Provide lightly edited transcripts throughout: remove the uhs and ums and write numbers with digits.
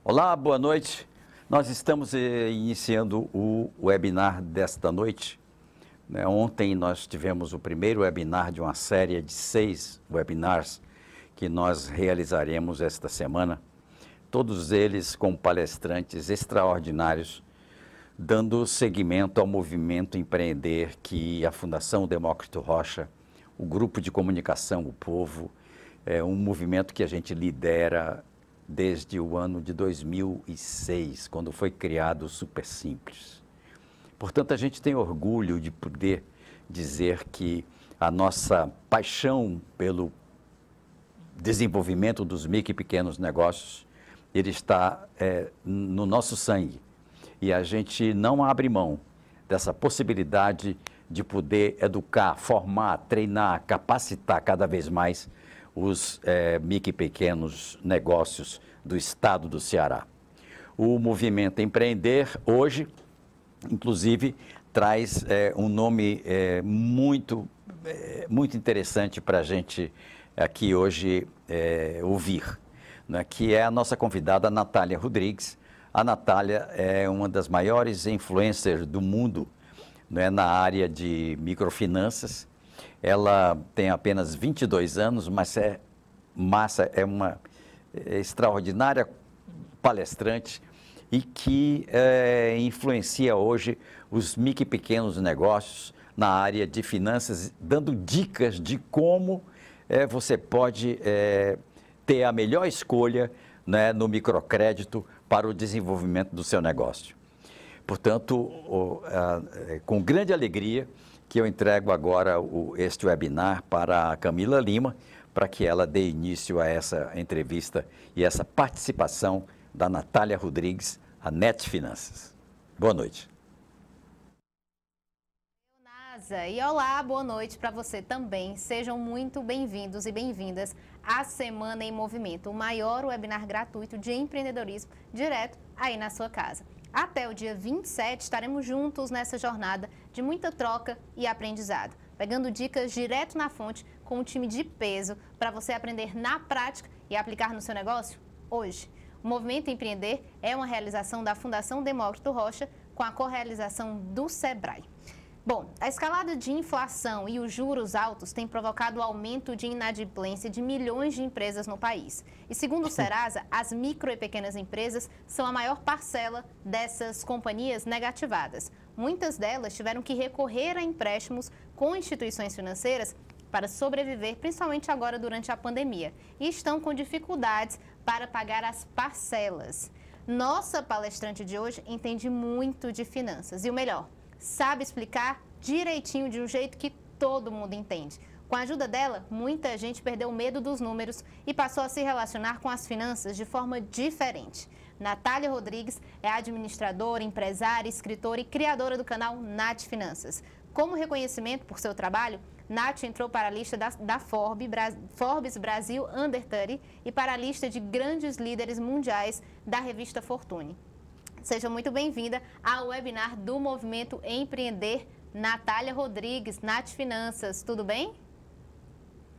Olá, boa noite. Nós estamos iniciando o webinar desta noite. Ontem nós tivemos o primeiro webinar de uma série de 6 webinars que nós realizaremos esta semana, todos eles com palestrantes extraordinários, dando seguimento ao movimento Empreender que a Fundação Demócrito Rocha, o Grupo de Comunicação O Povo, é um movimento que a gente lidera desde o ano de 2006, quando foi criado o Super Simples. Portanto, a gente tem orgulho de poder dizer que a nossa paixão pelo desenvolvimento dos micro e pequenos negócios, ele está no nosso sangue. E a gente não abre mão dessa possibilidade de poder educar, formar, treinar, capacitar cada vez mais os micro e pequenos negócios do estado do Ceará. O movimento Empreender, hoje, inclusive, traz um nome muito interessante para a gente aqui hoje ouvir, né, que é a nossa convidada Natália Rodrigues. A Natália é uma das maiores influencers do mundo, né, na área de microfinanças. Ela tem apenas 22 anos, mas é uma extraordinária palestrante e que influencia hoje os micro e pequenos negócios na área de finanças, dando dicas de como você pode ter a melhor escolha, né, no microcrédito para o desenvolvimento do seu negócio. Portanto, com grande alegria que eu entrego agora este webinar para a Camila Lima, para que ela dê início a essa entrevista e essa participação da Natália Rodrigues, a Net Finanças. Boa noite. E olá, boa noite para você também. Sejam muito bem-vindos e bem-vindas à Semana em Movimento, o maior webinar gratuito de empreendedorismo direto aí na sua casa. Até o dia 27 estaremos juntos nessa jornada de muita troca e aprendizado, pegando dicas direto na fonte com um time de peso para você aprender na prática e aplicar no seu negócio hoje. O Movimento Empreender é uma realização da Fundação Demócrito Rocha com a correalização do Sebrae. Bom, a escalada de inflação e os juros altos têm provocado o aumento de inadimplência de milhões de empresas no país. E segundo o Serasa, as micro e pequenas empresas são a maior parcela dessas companhias negativadas. Muitas delas tiveram que recorrer a empréstimos com instituições financeiras para sobreviver, principalmente agora durante a pandemia, e estão com dificuldades para pagar as parcelas. Nossa palestrante de hoje entende muito de finanças e o melhor, sabe explicar direitinho de um jeito que todo mundo entende. Com a ajuda dela, muita gente perdeu o medo dos números e passou a se relacionar com as finanças de forma diferente. Natália Rodrigues é administradora, empresária, escritora e criadora do canal Nath Finanças. Como reconhecimento por seu trabalho, Nath entrou para a lista da Forbes Brasil Under 30 e para a lista de grandes líderes mundiais da revista Fortune. Seja muito bem-vinda ao webinar do Movimento Empreender, Natália Rodrigues, Nath Finanças. Tudo bem?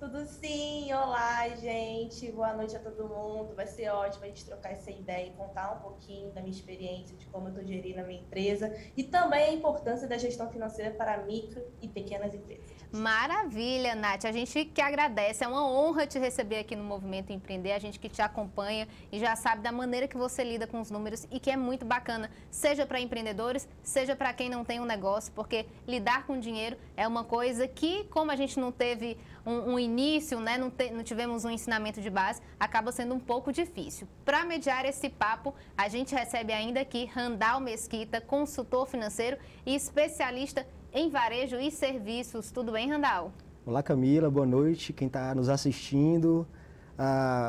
Tudo sim, olá gente, boa noite a todo mundo, vai ser ótimo a gente trocar essa ideia e contar um pouquinho da minha experiência, de como eu estou gerindo a minha empresa e também a importância da gestão financeira para micro e pequenas empresas. Maravilha, Nath, a gente que agradece, é uma honra te receber aqui no Movimento Empreender, a gente que te acompanha e já sabe da maneira que você lida com os números e que é muito bacana, seja para empreendedores, seja para quem não tem um negócio, porque lidar com dinheiro é uma coisa que, como a gente não teve um início, né, não tivemos um ensinamento de base, acaba sendo um pouco difícil. Para mediar esse papo, a gente recebe ainda aqui Randall Mesquita, consultor financeiro e especialista em varejo e serviços. Tudo bem, Randall? Olá, Camila, boa noite. Quem está nos assistindo,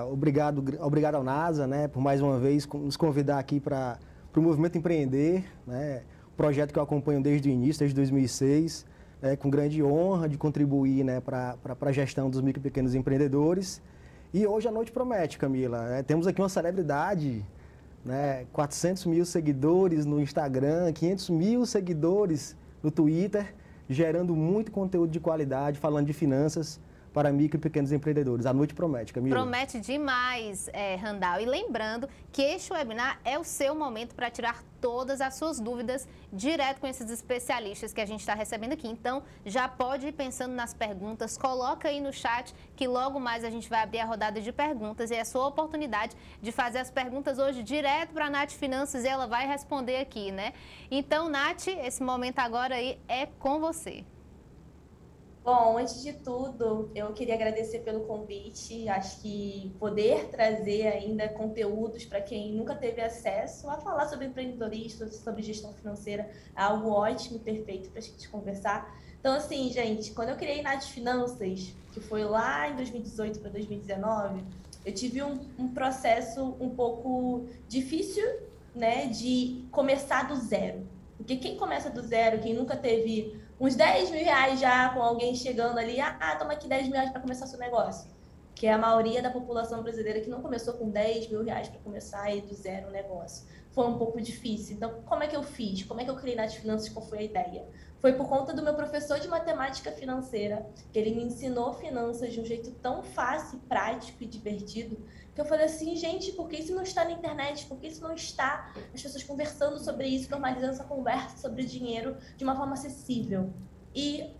obrigado ao NASA, né, por mais uma vez nos convidar aqui para o Movimento Empreender, né, projeto que eu acompanho desde o início, desde 2006. Com grande honra de contribuir, né, para a gestão dos micro e pequenos empreendedores. E hoje a noite promete, Camila. Temos aqui uma celebridade, né, 400 mil seguidores no Instagram, 500 mil seguidores no Twitter, gerando muito conteúdo de qualidade, falando de finanças para micro e pequenos empreendedores. A noite promete, Camila. Promete demais, Randall. E lembrando que este webinar é o seu momento para tirar todas as suas dúvidas direto com esses especialistas que a gente está recebendo aqui. Então, já pode ir pensando nas perguntas, coloca aí no chat que logo mais a gente vai abrir a rodada de perguntas e é a sua oportunidade de fazer as perguntas hoje direto para a Nath Finanças e ela vai responder aqui, né? Então, Nath, esse momento agora aí é com você. Bom, antes de tudo, eu queria agradecer pelo convite. Acho que poder trazer ainda conteúdos para quem nunca teve acesso a falar sobre empreendedorismo, sobre gestão financeira, é algo ótimo e perfeito para a gente conversar. Então, assim, gente, quando eu criei Nath Finanças, que foi lá em 2018 para 2019, eu tive um processo um pouco difícil, né, de começar do zero. Porque quem começa do zero, quem nunca teve uns 10 mil reais já com alguém chegando ali, toma aqui 10 mil reais para começar seu negócio. Que é a maioria da população brasileira que não começou com 10 mil reais para começar aí do zero o negócio. Foi um pouco difícil. Então, como é que eu fiz? Como é que eu criei Nath Finanças? Qual foi a ideia? Foi por conta do meu professor de matemática financeira, que ele me ensinou finanças de um jeito tão fácil, prático e divertido, que eu falei assim, gente, por que isso não está na internet? Por que isso não está as pessoas conversando sobre isso, normalizando essa conversa sobre dinheiro de uma forma acessível? E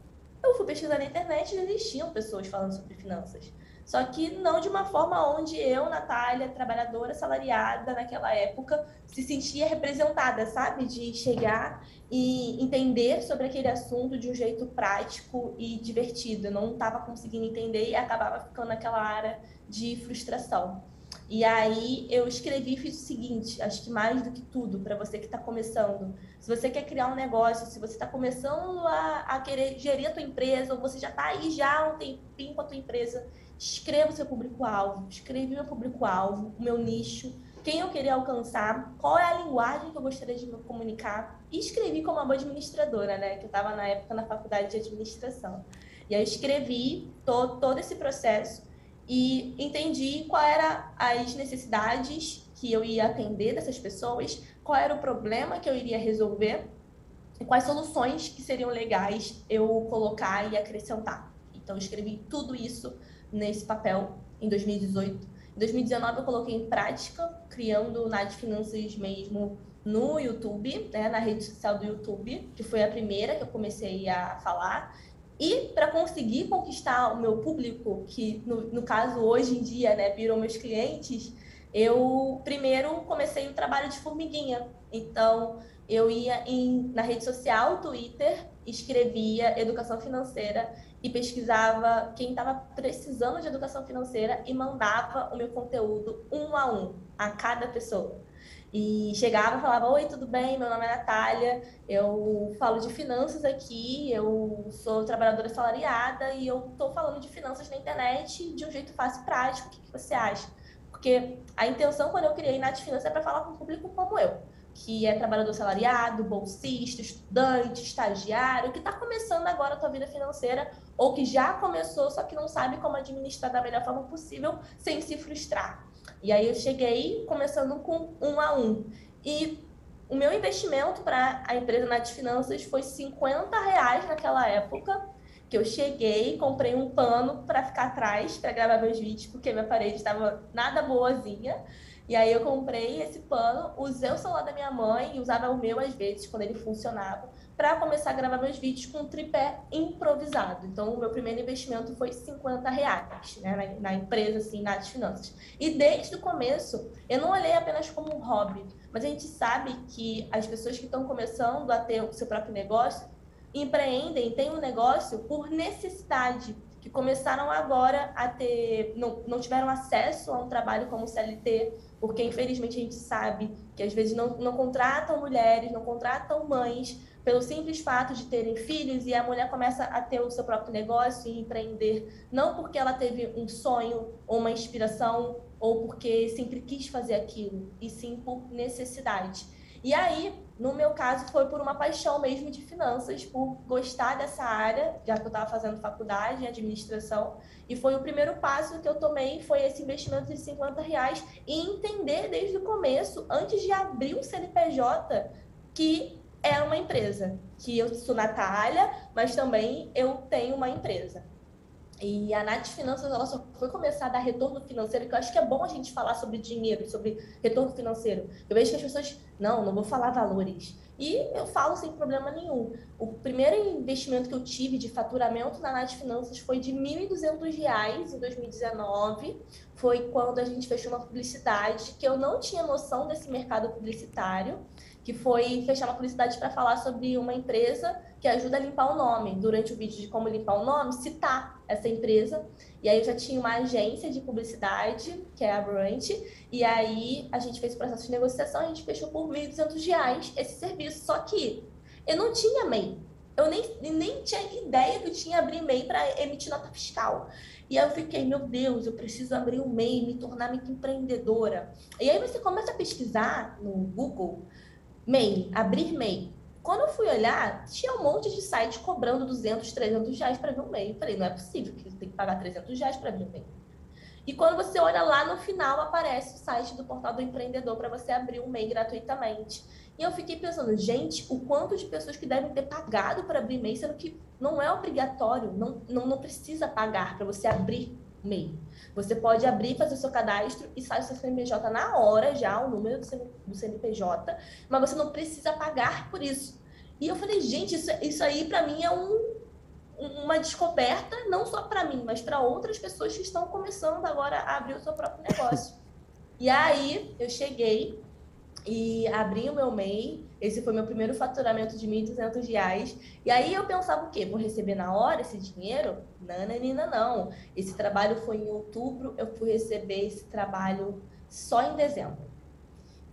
eu fui pesquisar na internet e existiam pessoas falando sobre finanças. Só que não de uma forma onde eu, Natália, trabalhadora assalariada naquela época, se sentia representada, sabe? De chegar e entender sobre aquele assunto de um jeito prático e divertido. Eu não estava conseguindo entender e acabava ficando naquela área de frustração. E aí eu escrevi e fiz o seguinte, acho que mais do que tudo, para você que está começando. Se você quer criar um negócio, se você está começando a querer gerir a tua empresa, ou você já está aí já há um tempinho com a tua empresa, escreva o seu público-alvo, escrevi o meu público-alvo, o meu nicho, quem eu queria alcançar, qual é a linguagem que eu gostaria de me comunicar, e escrevi como uma boa administradora, né? Que eu estava na época na faculdade de administração. E aí eu escrevi todo esse processo e entendi qual eram as necessidades que eu ia atender dessas pessoas, qual era o problema que eu iria resolver e quais soluções que seriam legais eu colocar e acrescentar. Então, eu escrevi tudo isso nesse papel em 2018. Em 2019, eu coloquei em prática, criando o Nath Finanças mesmo no YouTube, né, na rede social do YouTube, que foi a primeira que eu comecei a falar. E para conseguir conquistar o meu público, que no caso hoje em dia, né, viram meus clientes, eu primeiro comecei o trabalho de formiguinha. Então, eu ia na rede social, Twitter, escrevia educação financeira e pesquisava quem estava precisando de educação financeira e mandava o meu conteúdo um a cada pessoa. E chegava e falava, oi, tudo bem? Meu nome é Natália, eu falo de finanças aqui, eu sou trabalhadora assalariada e eu estou falando de finanças na internet de um jeito fácil e prático, o que você acha? Porque a intenção quando eu criei Nath Finanças é para falar com um público como eu, que é trabalhador assalariado, bolsista, estudante, estagiário, que está começando agora a tua vida financeira ou que já começou, só que não sabe como administrar da melhor forma possível sem se frustrar. E aí eu cheguei começando com um. E o meu investimento para a empresa Nath Finanças foi R$50 naquela época, que eu cheguei, comprei um pano para ficar atrás, para gravar meus vídeos, porque minha parede estava nada boazinha. E aí eu comprei esse pano, usei o celular da minha mãe e usava o meu às vezes, quando ele funcionava, para começar a gravar meus vídeos com um tripé improvisado. Então, o meu primeiro investimento foi R$50, né, na empresa, assim, Nath Finanças. E desde o começo, eu não olhei apenas como um hobby, mas a gente sabe que as pessoas que estão começando a ter o seu próprio negócio, empreendem, têm um negócio por necessidade, que começaram agora a ter, não tiveram acesso a um trabalho como CLT, porque infelizmente a gente sabe que às vezes não contratam mulheres, não contratam mães, pelo simples fato de terem filhos, e a mulher começa a ter o seu próprio negócio e empreender, não porque ela teve um sonho ou uma inspiração, ou porque sempre quis fazer aquilo, e sim por necessidade. E aí, no meu caso, foi por uma paixão mesmo de finanças, por gostar dessa área, já que eu estava fazendo faculdade em administração, e foi o primeiro passo que eu tomei, foi esse investimento de R$50, e entender desde o começo, antes de abrir um CNPJ, que é uma empresa, que eu sou Natália, mas também eu tenho uma empresa. E a Nath Finanças, ela só foi começar a dar retorno financeiro, que eu acho que é bom a gente falar sobre dinheiro, sobre retorno financeiro. Eu vejo que as pessoas, não vou falar valores. E eu falo sem problema nenhum. O primeiro investimento que eu tive de faturamento na Nath Finanças foi de R$ 1.200 em 2019. Foi quando a gente fechou uma publicidade, que eu não tinha noção desse mercado publicitário, que foi fechar uma publicidade para falar sobre uma empresa que ajuda a limpar o nome. Durante o vídeo de como limpar o nome, citar essa empresa. E aí eu já tinha uma agência de publicidade, que é a Brand, e aí a gente fez o processo de negociação, a gente fechou por R$ 1.200 esse serviço. Só que eu não tinha MEI. Eu nem tinha ideia que eu tinha abrir MEI para emitir nota fiscal. E aí eu fiquei, meu Deus, eu preciso abrir um MEI, me tornar microempreendedora. E aí você começa a pesquisar no Google, MEI, abrir MEI. Quando eu fui olhar, tinha um monte de site cobrando 200, 300 reais para abrir um MEI. Eu falei, não é possível que você tem que pagar 300 reais para abrir um MEI. E quando você olha lá no final, aparece o site do Portal do Empreendedor para você abrir um MEI gratuitamente. E eu fiquei pensando, gente, o quanto de pessoas que devem ter pagado para abrir MEI, sendo que não é obrigatório, não precisa pagar para você abrir MEI. Você pode abrir, fazer o seu cadastro e sai o seu CNPJ na hora já, o número do CNPJ, mas você não precisa pagar por isso. E eu falei, gente, isso aí para mim é uma descoberta, não só para mim, mas para outras pessoas que estão começando agora a abrir o seu próprio negócio. E aí eu cheguei e abri o meu MEI. Esse foi meu primeiro faturamento de R$ 1.200. E aí eu pensava o quê? Vou receber na hora esse dinheiro? Não. Esse trabalho foi em outubro, eu fui receber esse trabalho só em dezembro.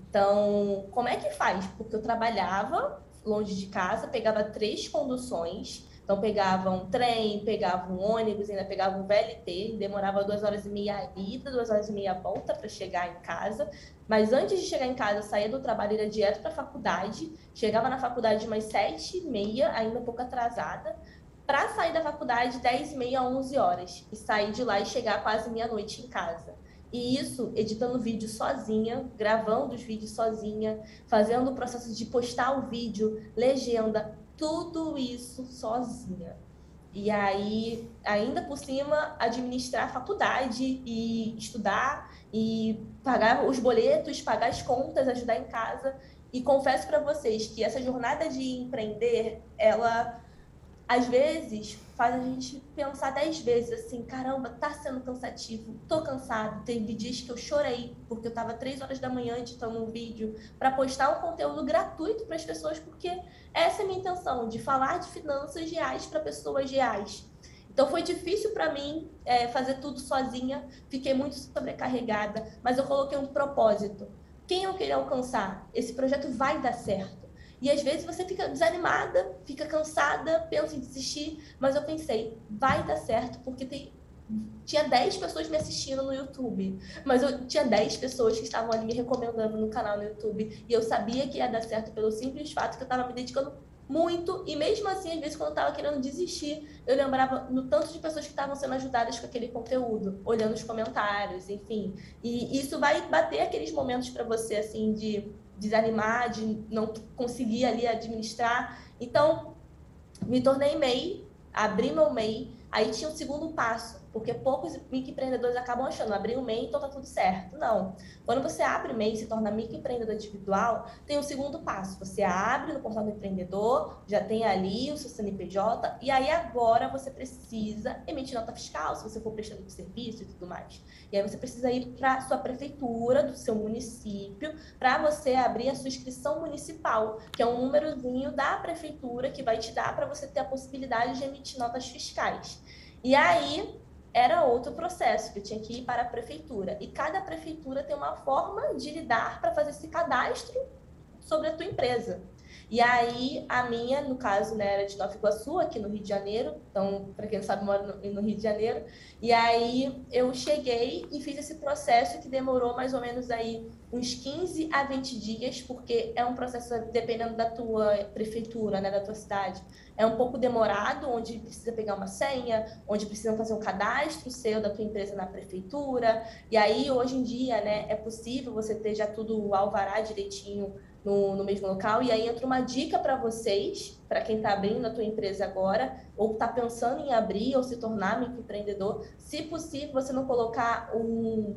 Então, como é que faz? Porque eu trabalhava longe de casa, pegava 3 conduções. Então, pegava um trem, pegava um ônibus, ainda pegava um VLT, demorava 2h30 ida, 2h30 volta para chegar em casa. Mas antes de chegar em casa, eu saía do trabalho e ia direto para a faculdade. Chegava na faculdade umas 7h30, ainda um pouco atrasada, para sair da faculdade 10h30, 11 horas. E sair de lá e chegar quase meia-noite em casa. E isso editando vídeo sozinha, gravando os vídeos sozinha, fazendo o processo de postar o vídeo, legenda, tudo isso sozinha. E aí, ainda por cima, administrar a faculdade e estudar e pagar os boletos, pagar as contas, ajudar em casa. E confesso para vocês que essa jornada de empreender, ela às vezes faz a gente pensar 10 vezes assim, caramba, tá sendo cansativo, tô cansado. Teve dias que eu chorei porque eu tava 3 horas da manhã editando um vídeo para postar um conteúdo gratuito para as pessoas, porque essa é a minha intenção, de falar de finanças reais para pessoas reais. Então foi difícil para mim fazer tudo sozinha, fiquei muito sobrecarregada, mas eu coloquei um propósito. Quem eu queria alcançar? Esse projeto vai dar certo. E às vezes você fica desanimada, fica cansada, pensa em desistir, mas eu pensei, vai dar certo, porque tinha 10 pessoas me assistindo no YouTube, mas eu tinha 10 pessoas que estavam ali me recomendando no canal no YouTube, e eu sabia que ia dar certo pelo simples fato que eu estava me dedicando muito, e mesmo assim, às vezes, quando eu estava querendo desistir, eu lembrava no tanto de pessoas que estavam sendo ajudadas com aquele conteúdo, olhando os comentários, enfim. E isso vai bater aqueles momentos para você, assim, de desanimar, de não conseguir ali administrar. Então, me tornei MEI, abri meu MEI, aí tinha um segundo passo, porque poucos microempreendedores acabam achando, abri um MEI, então tá tudo certo. Não. Quando você abre o MEI e se torna microempreendedor individual, tem um segundo passo. Você abre no Portal do Empreendedor, já tem ali o seu CNPJ, e aí agora você precisa emitir nota fiscal, se você for prestando de serviço e tudo mais. E aí você precisa ir para a sua prefeitura, do seu município, para você abrir a sua inscrição municipal, que é um númerozinho da prefeitura que vai te dar para você ter a possibilidade de emitir notas fiscais. E aí era outro processo, que eu tinha que ir para a prefeitura. E cada prefeitura tem uma forma de lidar para fazer esse cadastro sobre a tua empresa. E aí, a minha, no caso, né, era de Nova Iguaçu, aqui no Rio de Janeiro. Então, para quem não sabe, eu moro no Rio de Janeiro. E aí, eu cheguei e fiz esse processo que demorou mais ou menos aí uns 15 a 20 dias, porque é um processo, dependendo da tua prefeitura, né, da tua cidade, é um pouco demorado, onde precisa pegar uma senha, onde precisa fazer um cadastro seu da tua empresa na prefeitura. E aí, hoje em dia, né, é possível você ter já tudo, o alvará direitinho no mesmo local. E aí entra uma dica para vocês, para quem está abrindo a tua empresa agora, ou está pensando em abrir ou se tornar microempreendedor, se possível, você não colocar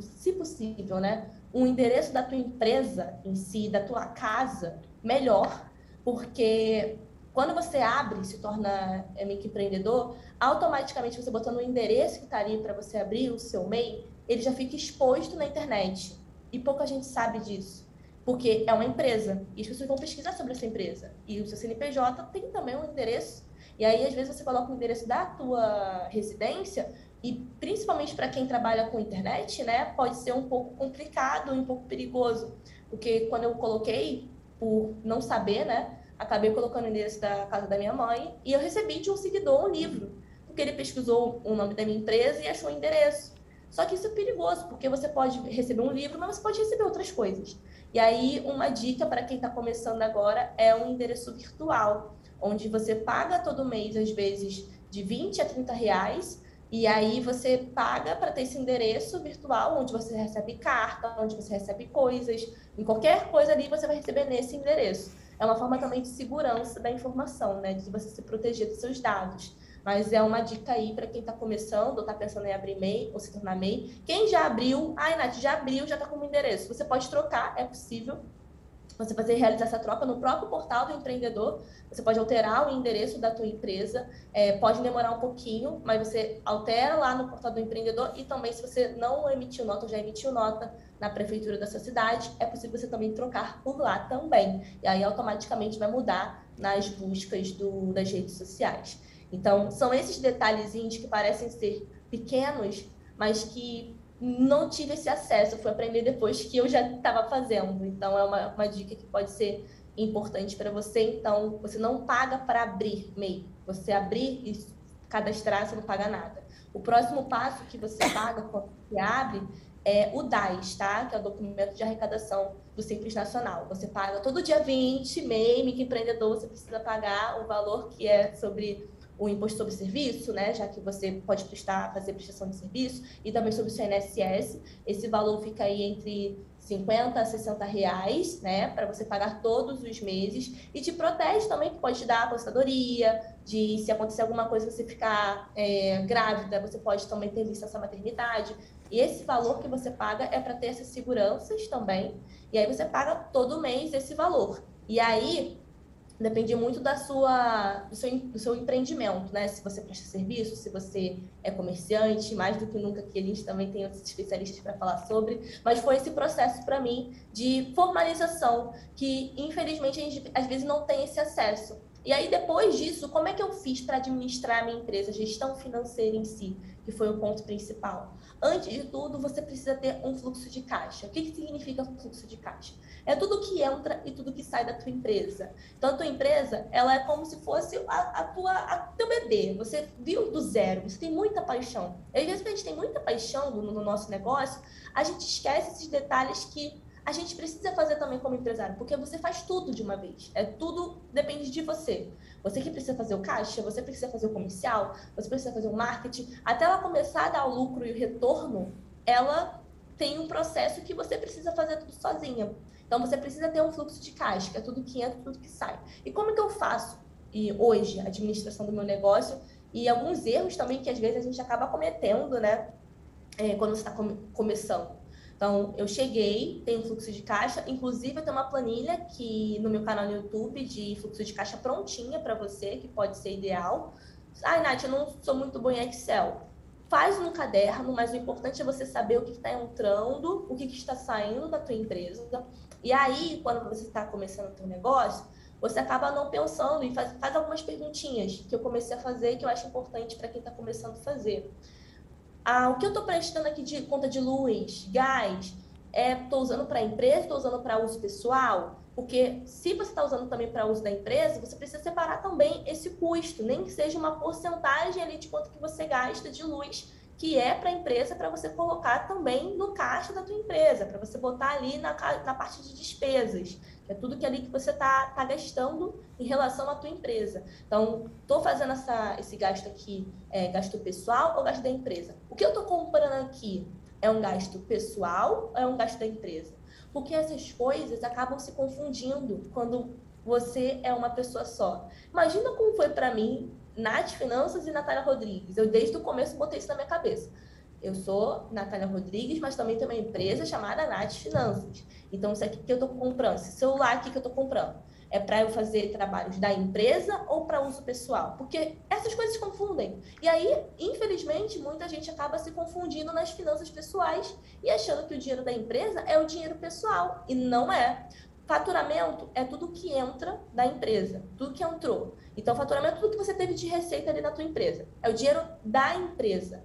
se possível, né, um endereço da tua empresa em si, da tua casa, melhor, porque quando você abre, se torna microempreendedor, automaticamente você botando o endereço que está ali para você abrir o seu MEI, ele já fica exposto na internet. E pouca gente sabe disso. Porque é uma empresa, e as pessoas vão pesquisar sobre essa empresa. E o seu CNPJ tem também um endereço. E aí, às vezes, você coloca o endereço da tua residência, e principalmente para quem trabalha com internet, né, pode ser um pouco complicado, um pouco perigoso. Porque quando eu coloquei, por não saber, né, acabei colocando o endereço da casa da minha mãe, e eu recebi de um seguidor um livro. Porque ele pesquisou o nome da minha empresa e achou o endereço. Só que isso é perigoso, porque você pode receber um livro, mas você pode receber outras coisas. E aí, uma dica para quem está começando agora é um endereço virtual, onde você paga todo mês, às vezes, de 20 a 30 reais, e aí você paga para ter esse endereço virtual, onde você recebe carta, onde você recebe coisas, em qualquer coisa ali você vai receber nesse endereço. É uma forma também de segurança da informação, né, de você se proteger dos seus dados. Mas é uma dica aí para quem está começando ou está pensando em abrir MEI ou se tornar MEI. Quem já abriu, Nath, já abriu, já está com o endereço. Você pode trocar, é possível. Você realizar essa troca no próprio portal do empreendedor. Você pode alterar o endereço da tua empresa. Pode demorar um pouquinho, mas você altera lá no portal do empreendedor. E também, se você não emitiu nota ou já emitiu nota na prefeitura da sua cidade, é possível você também trocar por lá também. E aí, automaticamente, vai mudar nas buscas das redes sociais. Então, são esses detalhezinhos que parecem ser pequenos, mas que não tive esse acesso. Eu fui aprender depois que eu já estava fazendo. Então, é uma dica que pode ser importante para você. Então, você não paga para abrir MEI. Você abrir e cadastrar, você não paga nada. O próximo passo que você paga quando você abre é o DAS, tá? Que é o documento de arrecadação do Simples Nacional. Você paga todo dia 20, MEI, microempreendedor, você precisa pagar o valor que é sobre o imposto sobre serviço, né, já que você pode fazer prestação de serviço, e também sobre o seu INSS. Esse valor fica aí entre 50 a 60 reais, né, para você pagar todos os meses, e te protege também, que pode te dar aposentadoria, se acontecer alguma coisa, você ficar grávida, você pode também ter licença maternidade. E esse valor que você paga é para ter essas seguranças também, e aí você paga todo mês esse valor. E aí depende muito do seu empreendimento, né? Se você presta serviço, se você é comerciante, mais do que nunca que a gente também tem outros especialistas para falar sobre. Mas foi esse processo para mim de formalização que, infelizmente, a gente às vezes não tem esse acesso. E aí, depois disso, como é que eu fiz para administrar a minha empresa, a gestão financeira em si, que foi o ponto principal? Antes de tudo, você precisa ter um fluxo de caixa. O que significa fluxo de caixa? É tudo que entra e tudo que sai da tua empresa. Então, a tua empresa, ela é como se fosse teu bebê. Você viu do zero, você tem muita paixão. E às vezes, quando a gente tem muita paixão no nosso negócio, a gente esquece esses detalhes que a gente precisa fazer também como empresário, porque você faz tudo de uma vez. Tudo depende de você. Você que precisa fazer o caixa, você precisa fazer o comercial, você precisa fazer o marketing. Até ela começar a dar o lucro e o retorno, ela tem um processo que você precisa fazer tudo sozinha. Então, você precisa ter um fluxo de caixa, que é tudo que entra, tudo que sai. E como que eu faço hoje a administração do meu negócio? E alguns erros também que às vezes a gente acaba cometendo, né? Quando você está começando. Então, eu cheguei, tenho um fluxo de caixa, inclusive eu tenho uma planilha que no meu canal no YouTube de fluxo de caixa prontinha para você, que pode ser ideal. Nath, eu não sou muito boa em Excel. Faz no caderno, mas o importante é você saber o que está entrando, o que está saindo da tua empresa. E aí, quando você está começando o teu negócio, você acaba não pensando e faz algumas perguntinhas que eu comecei a fazer que eu acho importante para quem está começando a fazer. O que eu estou prestando aqui de conta de luz, gás, estou usando para a empresa, estou usando para uso pessoal? Porque se você está usando também para uso da empresa, você precisa separar também esse custo, nem que seja uma porcentagem ali de quanto que você gasta de luz, que é para a empresa, para você colocar também no caixa da tua empresa, para você botar ali na parte de despesas, que é tudo que ali que você está gastando em relação à tua empresa. Então, estou fazendo esse gasto aqui, gasto pessoal ou gasto da empresa? O que eu estou comprando aqui é um gasto pessoal ou é um gasto da empresa? Porque essas coisas acabam se confundindo quando você é uma pessoa só. Imagina como foi para mim, Nath Finanças e Natália Rodrigues. Eu, desde o começo, botei isso na minha cabeça. Eu sou Natália Rodrigues, mas também tenho uma empresa chamada Nath Finanças. Então, isso aqui que eu estou comprando, esse celular aqui que eu estou comprando, é para eu fazer trabalhos da empresa ou para uso pessoal? Porque essas coisas se confundem. E aí, infelizmente, muita gente acaba se confundindo nas finanças pessoais e achando que o dinheiro da empresa é o dinheiro pessoal. E não é. Faturamento é tudo que entra da empresa, tudo que entrou. Então, faturamento é tudo que você teve de receita ali na tua empresa. É o dinheiro da empresa.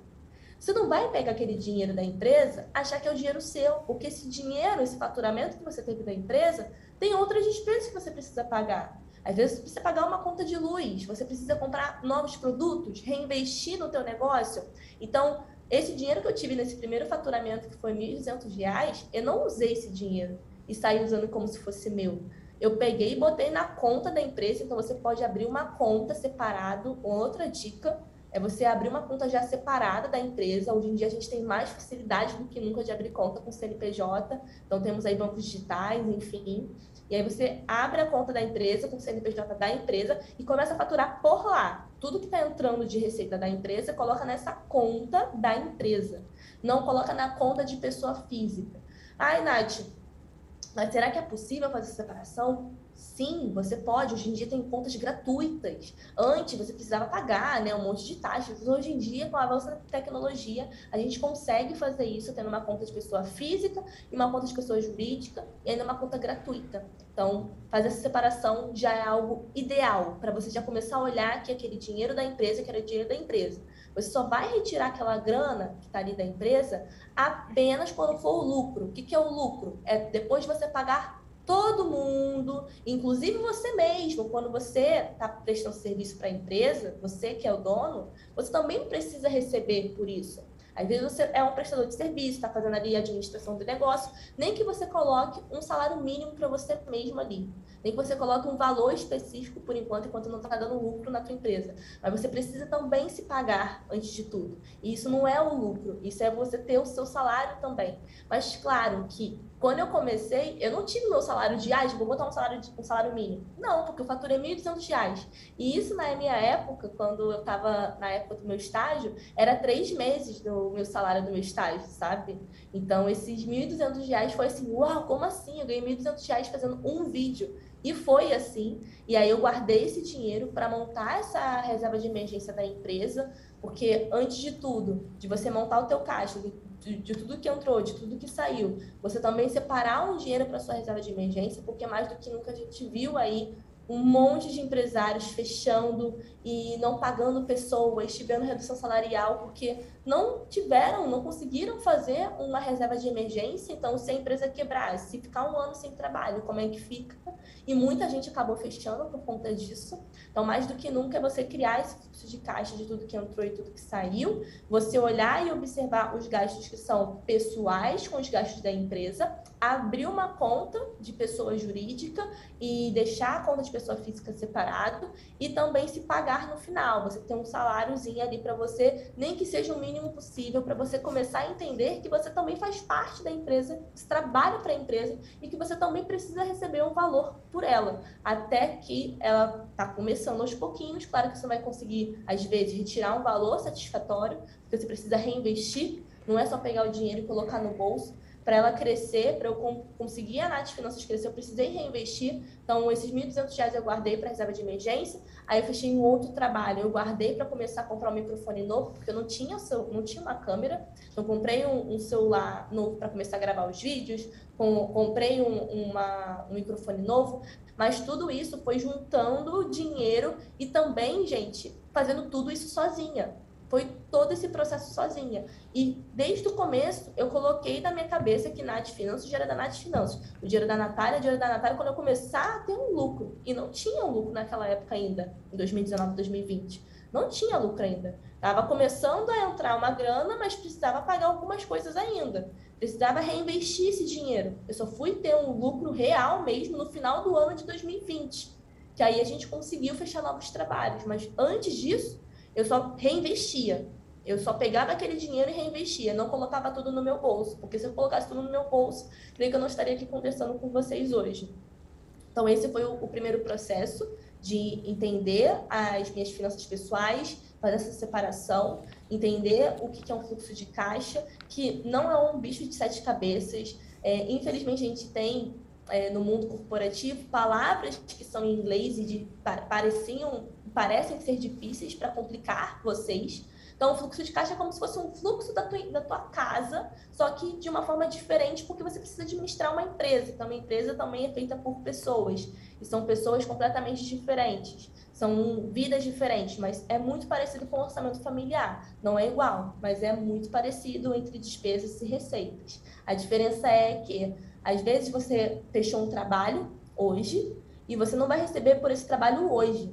Você não vai pegar aquele dinheiro da empresa, achar que é o dinheiro seu, porque esse dinheiro, esse faturamento que você teve da empresa, tem outras despesas que você precisa pagar. Às vezes, você precisa pagar uma conta de luz, você precisa comprar novos produtos, reinvestir no teu negócio. Então, esse dinheiro que eu tive nesse primeiro faturamento, que foi R$ 1.200, eu não usei esse dinheiro e saí usando como se fosse meu. Eu peguei e botei na conta da empresa, então você pode abrir uma conta separado. Outra dica é você abrir uma conta já separada da empresa. Hoje em dia a gente tem mais facilidade do que nunca de abrir conta com CNPJ. Então temos aí bancos digitais, enfim. E aí você abre a conta da empresa com o CNPJ da empresa e começa a faturar por lá. Tudo que está entrando de receita da empresa, coloca nessa conta da empresa. Não coloca na conta de pessoa física. Ai, Nath, mas será que é possível fazer essa separação? Sim, você pode. Hoje em dia tem contas gratuitas. Antes você precisava pagar, né, um monte de taxas. Hoje em dia, com o avanço da tecnologia, a gente consegue fazer isso tendo uma conta de pessoa física e uma conta de pessoa jurídica e ainda uma conta gratuita. Então, fazer essa separação já é algo ideal para você já começar a olhar que aquele dinheiro da empresa, que era o dinheiro da empresa. Você só vai retirar aquela grana que está ali da empresa apenas quando for o lucro. O que é o lucro? É depois de você pagar todo mundo, inclusive você mesmo. Quando você está prestando serviço para a empresa, você que é o dono, você também precisa receber por isso. Às vezes você é um prestador de serviço, está fazendo ali a administração do negócio, nem que você coloque um salário mínimo para você mesmo ali. Nem que você coloque um valor específico por enquanto não está dando lucro na tua empresa. Mas você precisa também se pagar antes de tudo. E isso não é o lucro, isso é você ter o seu salário também. Mas claro que quando eu comecei, eu não tive meu salário de vou botar um salário mínimo. Não, porque eu faturei R$ 1.200. E isso na minha época, quando eu estava na época do meu estágio, era 3 meses do meu salário do meu estágio, sabe? Então, esses R$ 1.200 foi assim, uau, como assim? Eu ganhei R$ 1.200 fazendo um vídeo. E foi assim. E aí eu guardei esse dinheiro para montar essa reserva de emergência da empresa, porque antes de tudo, de você montar o teu caixa, de tudo que entrou, de tudo que saiu, você também separar um dinheiro para sua reserva de emergência, porque mais do que nunca a gente viu aí um monte de empresários fechando e não pagando pessoas, tivendo redução salarial, porque não conseguiram fazer uma reserva de emergência. Então, se a empresa quebrar, se ficar um ano sem trabalho, como é que fica? E muita gente acabou fechando por conta disso. Então, mais do que nunca, é você criar esse fluxo de caixa de tudo que entrou e tudo que saiu, você olhar e observar os gastos que são pessoais com os gastos da empresa, abrir uma conta de pessoa jurídica e deixar a conta de pessoa física separado e também se pagar no final. Você tem um saláriozinho ali para você, nem que seja o mínimo possível, para você começar a entender que você também faz parte da empresa, você trabalha para a empresa e que você também precisa receber um valor por ela, até que ela está começando aos pouquinhos. Claro que você vai conseguir, às vezes, retirar um valor satisfatório, porque você precisa reinvestir, não é só pegar o dinheiro e colocar no bolso. Para ela crescer, para eu conseguir a Nath Finanças crescer, eu precisei reinvestir. Então, esses R$ 1.200 eu guardei para reserva de emergência. Aí eu fechei um outro trabalho. Eu guardei para começar a comprar um microfone novo, porque eu não tinha uma câmera. Então, comprei um celular novo para começar a gravar os vídeos. Comprei um microfone novo. Mas tudo isso foi juntando dinheiro e também, gente, fazendo tudo isso sozinha. Foi todo esse processo sozinha. E desde o começo, eu coloquei na minha cabeça que Nath Finanças, o dinheiro da Nath Finanças. O dinheiro da Natália, quando eu começar a ter um lucro. E não tinha um lucro naquela época ainda, em 2019, 2020. Não tinha lucro ainda. Estava começando a entrar uma grana, mas precisava pagar algumas coisas ainda. Precisava reinvestir esse dinheiro. Eu só fui ter um lucro real mesmo no final do ano de 2020. Que aí a gente conseguiu fechar novos trabalhos. Mas antes disso, eu só reinvestia. Eu só pegava aquele dinheiro e reinvestia, não colocava tudo no meu bolso, porque se eu colocasse tudo no meu bolso, creio que eu não estaria aqui conversando com vocês hoje. Então, esse foi o primeiro processo de entender as minhas finanças pessoais, fazer essa separação, entender o que é um fluxo de caixa, que não é um bicho de 7 cabeças. Infelizmente, a gente tem, no mundo corporativo, palavras que são em inglês e parecem ser difíceis para complicar vocês. Então, o fluxo de caixa é como se fosse um fluxo da tua casa, só que de uma forma diferente, porque você precisa administrar uma empresa. Então, uma empresa também é feita por pessoas, e são pessoas completamente diferentes. São vidas diferentes, mas é muito parecido com o orçamento familiar. Não é igual, mas é muito parecido entre despesas e receitas. A diferença é que, às vezes, você fechou um trabalho hoje, e você não vai receber por esse trabalho hoje.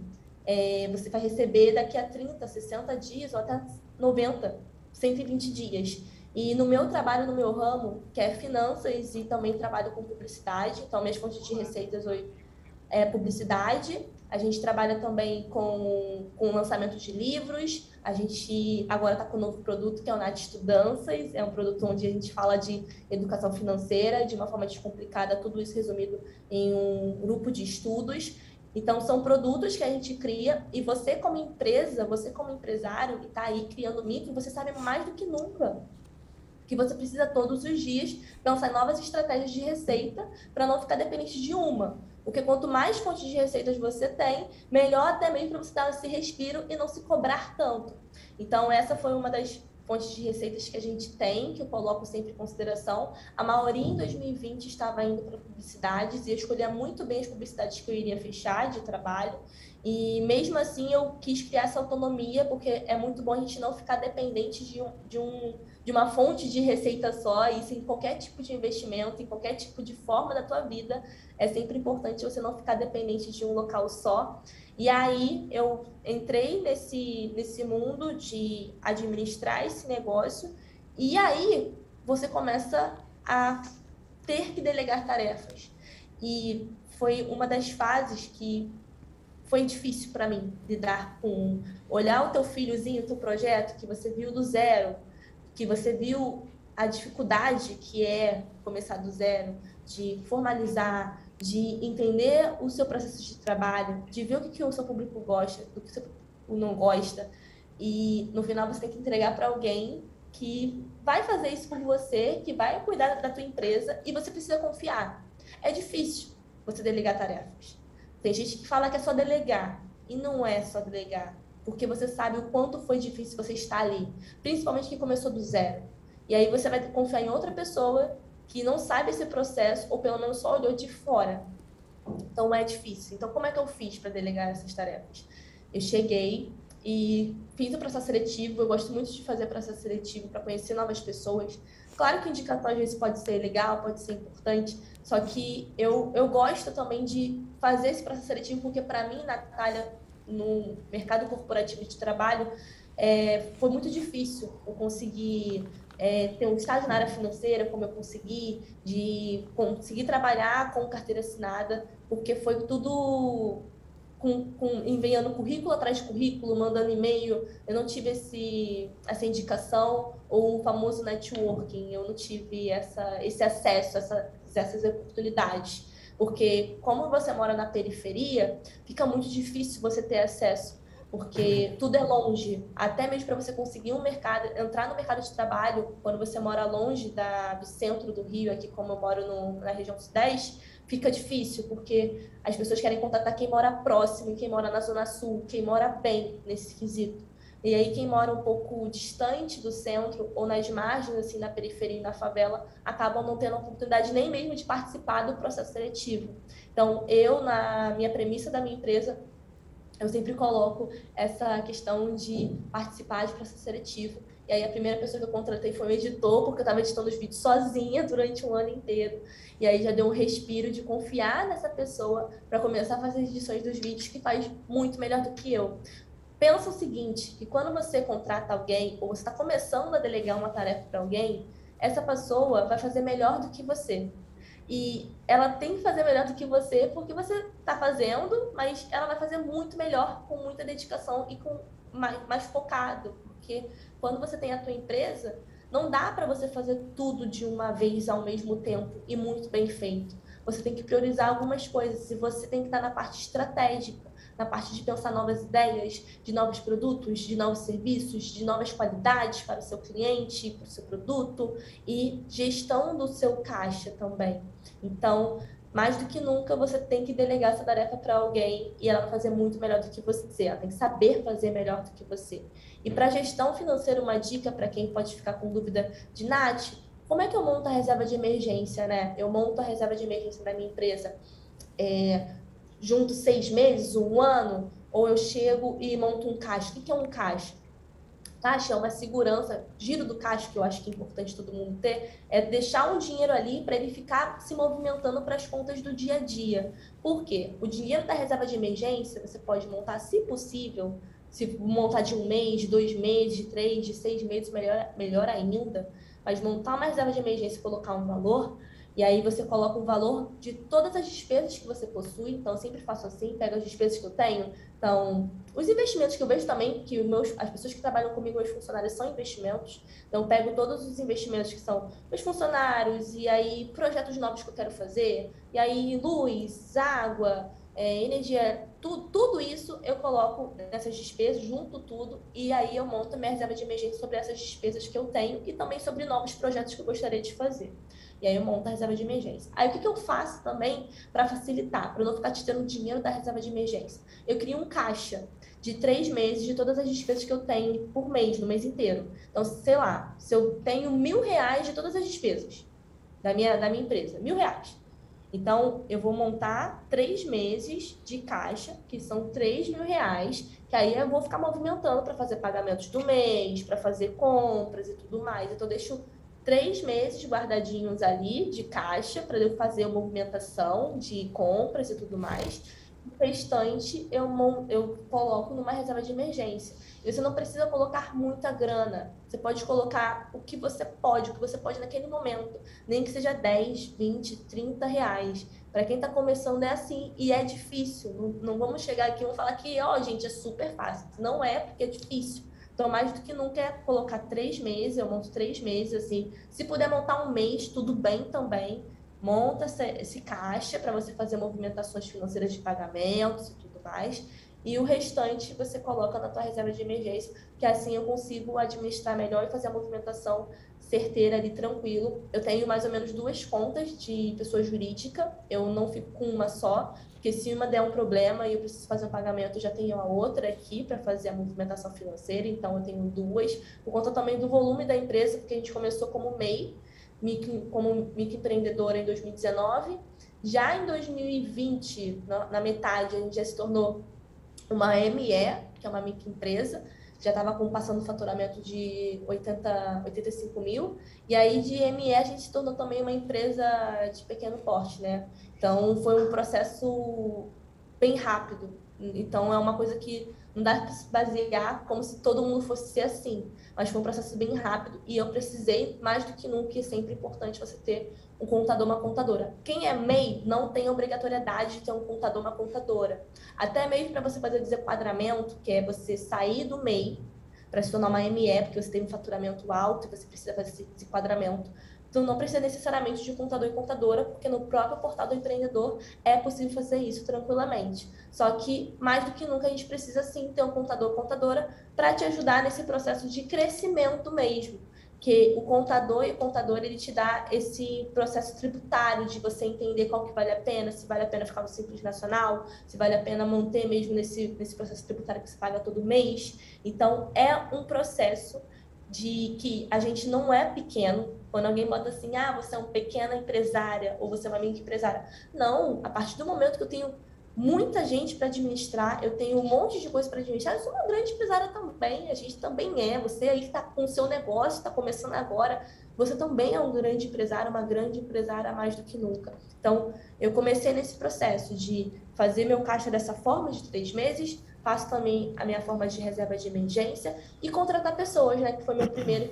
Você vai receber daqui a 30, 60 dias ou até 90, 120 dias. E no meu trabalho, no meu ramo, que é finanças e também trabalho com publicidade, então minhas fontes de receitas hoje é publicidade. A gente trabalha também com lançamento de livros. A gente agora está com um novo produto que é o Nath Estudanças. É um produto onde a gente fala de educação financeira de uma forma descomplicada, tudo isso resumido em um grupo de estudos. Então, são produtos que a gente cria e você como empresa, você como empresário que está aí criando micro, você sabe mais do que nunca que você precisa todos os dias pensar em novas estratégias de receita para não ficar dependente de uma. Porque quanto mais fontes de receitas você tem, melhor até mesmo para você dar esse respiro e não se cobrar tanto. Então, essa foi uma das fontes de receitas que a gente tem, que eu coloco sempre em consideração. A maioria em 2020 estava indo para publicidades e eu escolhia muito bem as publicidades que eu iria fechar de trabalho. E mesmo assim eu quis criar essa autonomia, porque é muito bom a gente não ficar dependente de uma fonte de receita só. Isso em qualquer tipo de investimento, em qualquer tipo de forma da tua vida, é sempre importante você não ficar dependente de um local só. E aí eu entrei nesse mundo de administrar esse negócio e aí você começa a ter que delegar tarefas. E foi uma das fases que foi difícil para mim lidar com olhar o teu filhozinho, o teu projeto que você viu do zero, que você viu a dificuldade que é começar do zero, de formalizar, de entender o seu processo de trabalho, de ver o que o seu público gosta, do que o seu público não gosta. E no final você tem que entregar para alguém que vai fazer isso por você, que vai cuidar da tua empresa e você precisa confiar. É difícil você delegar tarefas. Tem gente que fala que é só delegar e não é só delegar, porque você sabe o quanto foi difícil você estar ali, principalmente quem começou do zero. E aí você vai confiar em outra pessoa que não sabe esse processo, ou pelo menos só olhou de fora. Então, é difícil. Então, como é que eu fiz para delegar essas tarefas? Eu cheguei e fiz o processo seletivo. Eu gosto muito de fazer processo seletivo para conhecer novas pessoas. Claro que o indicatório, às vezes, pode ser legal, pode ser importante, só que eu gosto também de fazer esse processo seletivo, porque, para mim, Natália, no mercado corporativo de trabalho, foi muito difícil eu conseguir ter um estágio na área financeira, como eu consegui, de conseguir trabalhar com carteira assinada, porque foi tudo enviando currículo atrás de currículo, mandando e-mail. Eu não tive essa indicação ou o famoso networking, eu não tive esse acesso, essas oportunidades. Porque como você mora na periferia, fica muito difícil você ter acesso, porque tudo é longe. Até mesmo para você conseguir entrar no mercado de trabalho, quando você mora longe do centro do Rio, aqui como eu moro na região sudeste, fica difícil, porque as pessoas querem contratar quem mora próximo, quem mora na Zona Sul, quem mora bem nesse quesito. E aí quem mora um pouco distante do centro ou nas margens, assim, na periferia e na favela, acabam não tendo a oportunidade nem mesmo de participar do processo seletivo. Então, na minha premissa da minha empresa, eu sempre coloco essa questão de participar de processo seletivo. E aí a primeira pessoa que eu contratei foi um editor, porque eu estava editando os vídeos sozinha durante um ano inteiro. E aí já deu um respiro de confiar nessa pessoa para começar a fazer as edições dos vídeos, que faz muito melhor do que eu. Pensa o seguinte, que quando você contrata alguém, ou você está começando a delegar uma tarefa para alguém, essa pessoa vai fazer melhor do que você. E ela tem que fazer melhor do que você, porque você está fazendo, mas ela vai fazer muito melhor, com muita dedicação e com mais focado. porque quando você tem a tua empresa, não dá para você fazer tudo de uma vez ao mesmo tempo e muito bem feito. Você tem que priorizar algumas coisas e você tem que estar na parte estratégica, na parte de pensar novas ideias, de novos produtos, de novos serviços, de novas qualidades para o seu cliente, para o seu produto e gestão do seu caixa também. Então, mais do que nunca, você tem que delegar essa tarefa para alguém e ela vai fazer muito melhor do que você. Ela tem que saber fazer melhor do que você. E para gestão financeira, uma dica para quem pode ficar com dúvida de Nath, como é que eu monto a reserva de emergência, né? Eu monto a reserva de emergência da minha empresa junto 6 meses, 1 ano, ou eu chego e monto um caixa. O que é um caixa? Caixa é uma segurança, giro do caixa, que eu acho que é importante todo mundo ter, é deixar um dinheiro ali para ele ficar se movimentando para as contas do dia a dia. Por quê? O dinheiro da reserva de emergência, você pode montar, se possível, se montar de 1 mês, de 2 meses, de 3, de 6 meses, melhor ainda, mas montar uma reserva de emergência e colocar um valor, e aí você coloca um valor de todas as despesas que você possui. Então, eu sempre faço assim, pego as despesas que eu tenho. Então, os investimentos que eu vejo também, que as pessoas que trabalham comigo, meus funcionários, são investimentos. Então, eu pego todos os investimentos que são meus funcionários, e aí projetos novos que eu quero fazer, e aí luz, água, energia, tudo isso eu coloco nessas despesas, junto tudo, e aí eu monto minha reserva de emergência sobre essas despesas que eu tenho e também sobre novos projetos que eu gostaria de fazer. E aí eu monto a reserva de emergência. Aí o que eu faço também para facilitar, para eu não ficar te dando dinheiro da reserva de emergência? Eu crio um caixa de 3 meses de todas as despesas que eu tenho por mês, no mês inteiro. Então, sei lá, se eu tenho R$1.000 de todas as despesas da minha empresa, R$1.000. Então, eu vou montar 3 meses de caixa, que são R$3.000, que aí eu vou ficar movimentando para fazer pagamentos do mês, para fazer compras e tudo mais. Então, eu deixo 3 meses guardadinhos ali de caixa para eu fazer a movimentação de compras e tudo mais. O restante eu coloco numa reserva de emergência. E você não precisa colocar muita grana. Você pode colocar o que você pode naquele momento. Nem que seja 10, 20, 30 reais. Para quem está começando é assim. E é difícil. Não vamos chegar aqui e vamos falar que, gente, é super fácil. Não é, porque é difícil. Então, mais do que nunca é colocar 3 meses, eu monto 3 meses, assim. Se puder montar 1 mês, tudo bem também. Monta esse caixa para você fazer movimentações financeiras de pagamentos e tudo mais. E o restante você coloca na tua reserva de emergência, que assim eu consigo administrar melhor e fazer a movimentação certeira ali, tranquilo. Eu tenho mais ou menos 2 contas de pessoa jurídica, eu não fico com uma só, porque se uma der um problema e eu preciso fazer um pagamento, eu já tenho a outra aqui para fazer a movimentação financeira, então eu tenho 2. Por conta também do volume da empresa, porque a gente começou como MEI, como microempreendedora em 2019. Já em 2020, na metade, a gente já se tornou uma ME, que é uma microempresa, já estava passando faturamento de 85 mil, e aí de ME a gente se tornou também uma empresa de pequeno porte, né? Então, foi um processo bem rápido. Então, é uma coisa que não dá para se basear como se todo mundo fosse ser assim, mas foi um processo bem rápido e eu precisei, mais do que nunca, e é sempre importante você ter um contador, uma contadora. Quem é MEI não tem obrigatoriedade de ter um contador, uma contadora. Até mesmo para você fazer o desenquadramento, que é você sair do MEI para se tornar uma ME, porque você tem um faturamento alto e você precisa fazer esse desenquadramento. Então, não precisa necessariamente de contador e contadora, porque no próprio portal do empreendedor é possível fazer isso tranquilamente. Só que, mais do que nunca, a gente precisa sim ter um contador ou contadora para te ajudar nesse processo de crescimento mesmo. Que o contador e o contador, ele te dá esse processo tributário de você entender qual que vale a pena, se vale a pena ficar no Simples Nacional, se vale a pena manter mesmo nesse processo tributário que você paga todo mês. Então, é um processo de que a gente não é pequeno. Quando alguém bota assim, você é uma pequena empresária ou você é uma microempresária. Não, a partir do momento que eu tenho muita gente para administrar, eu tenho um monte de coisa para administrar, eu sou uma grande empresária também, a gente também é. Você aí que está com o seu negócio, está começando agora, você também é um grande empresário, uma grande empresária mais do que nunca. Então, eu comecei nesse processo de fazer meu caixa dessa forma de 3 meses, faço também a minha forma de reserva de emergência e contratar pessoas, né? Que foi meu primeiro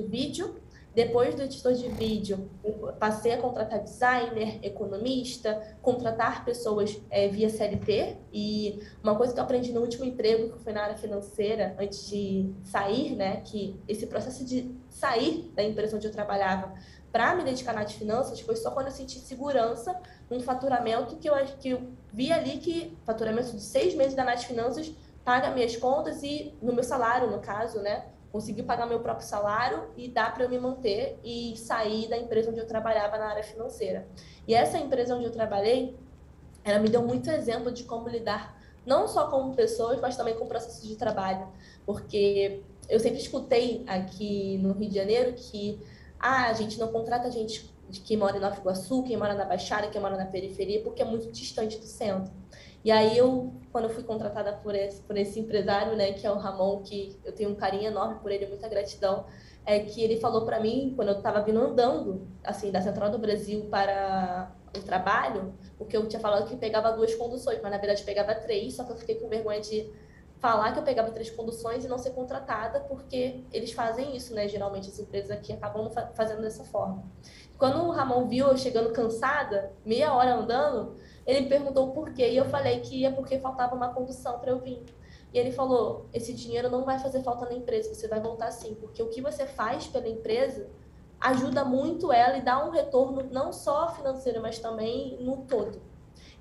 vídeo. Depois do editor de vídeo, eu passei a contratar designer, economista, contratar pessoas via CLT. E uma coisa que eu aprendi no último emprego, que foi na área financeira, antes de sair, né, que esse processo de sair da empresa onde eu trabalhava para me dedicar nas finanças foi só quando eu senti segurança num faturamento que eu vi ali que faturamento de 6 meses da Nath Finanças paga minhas contas e no meu salário, no caso, né? Consegui pagar meu próprio salário e dá para eu me manter e sair da empresa onde eu trabalhava na área financeira. E essa empresa onde eu trabalhei, ela me deu muito exemplo de como lidar não só com pessoas, mas também com processos de trabalho. Porque eu sempre escutei aqui no Rio de Janeiro que a gente não contrata gente de quem mora em Nova Iguaçu, quem mora na Baixada, quem mora na periferia, porque é muito distante do centro. E aí quando eu fui contratada por esse empresário, né, que é o Ramon, que eu tenho um carinho enorme por ele, muita gratidão, que ele falou para mim, quando eu estava vindo andando, assim, da Central do Brasil para o trabalho, porque eu tinha falado que pegava 2 conduções, mas na verdade pegava 3, só que eu fiquei com vergonha de falar que eu pegava 3 conduções e não ser contratada, porque eles fazem isso, né? Geralmente as empresas aqui acabam fazendo dessa forma. Quando o Ramon viu eu chegando cansada, meia hora andando, ele me perguntou por quê, e eu falei que é porque faltava uma condução para eu vir. E ele falou, esse dinheiro não vai fazer falta na empresa, você vai voltar sim, porque o que você faz pela empresa ajuda muito ela e dá um retorno não só financeiro, mas também no todo.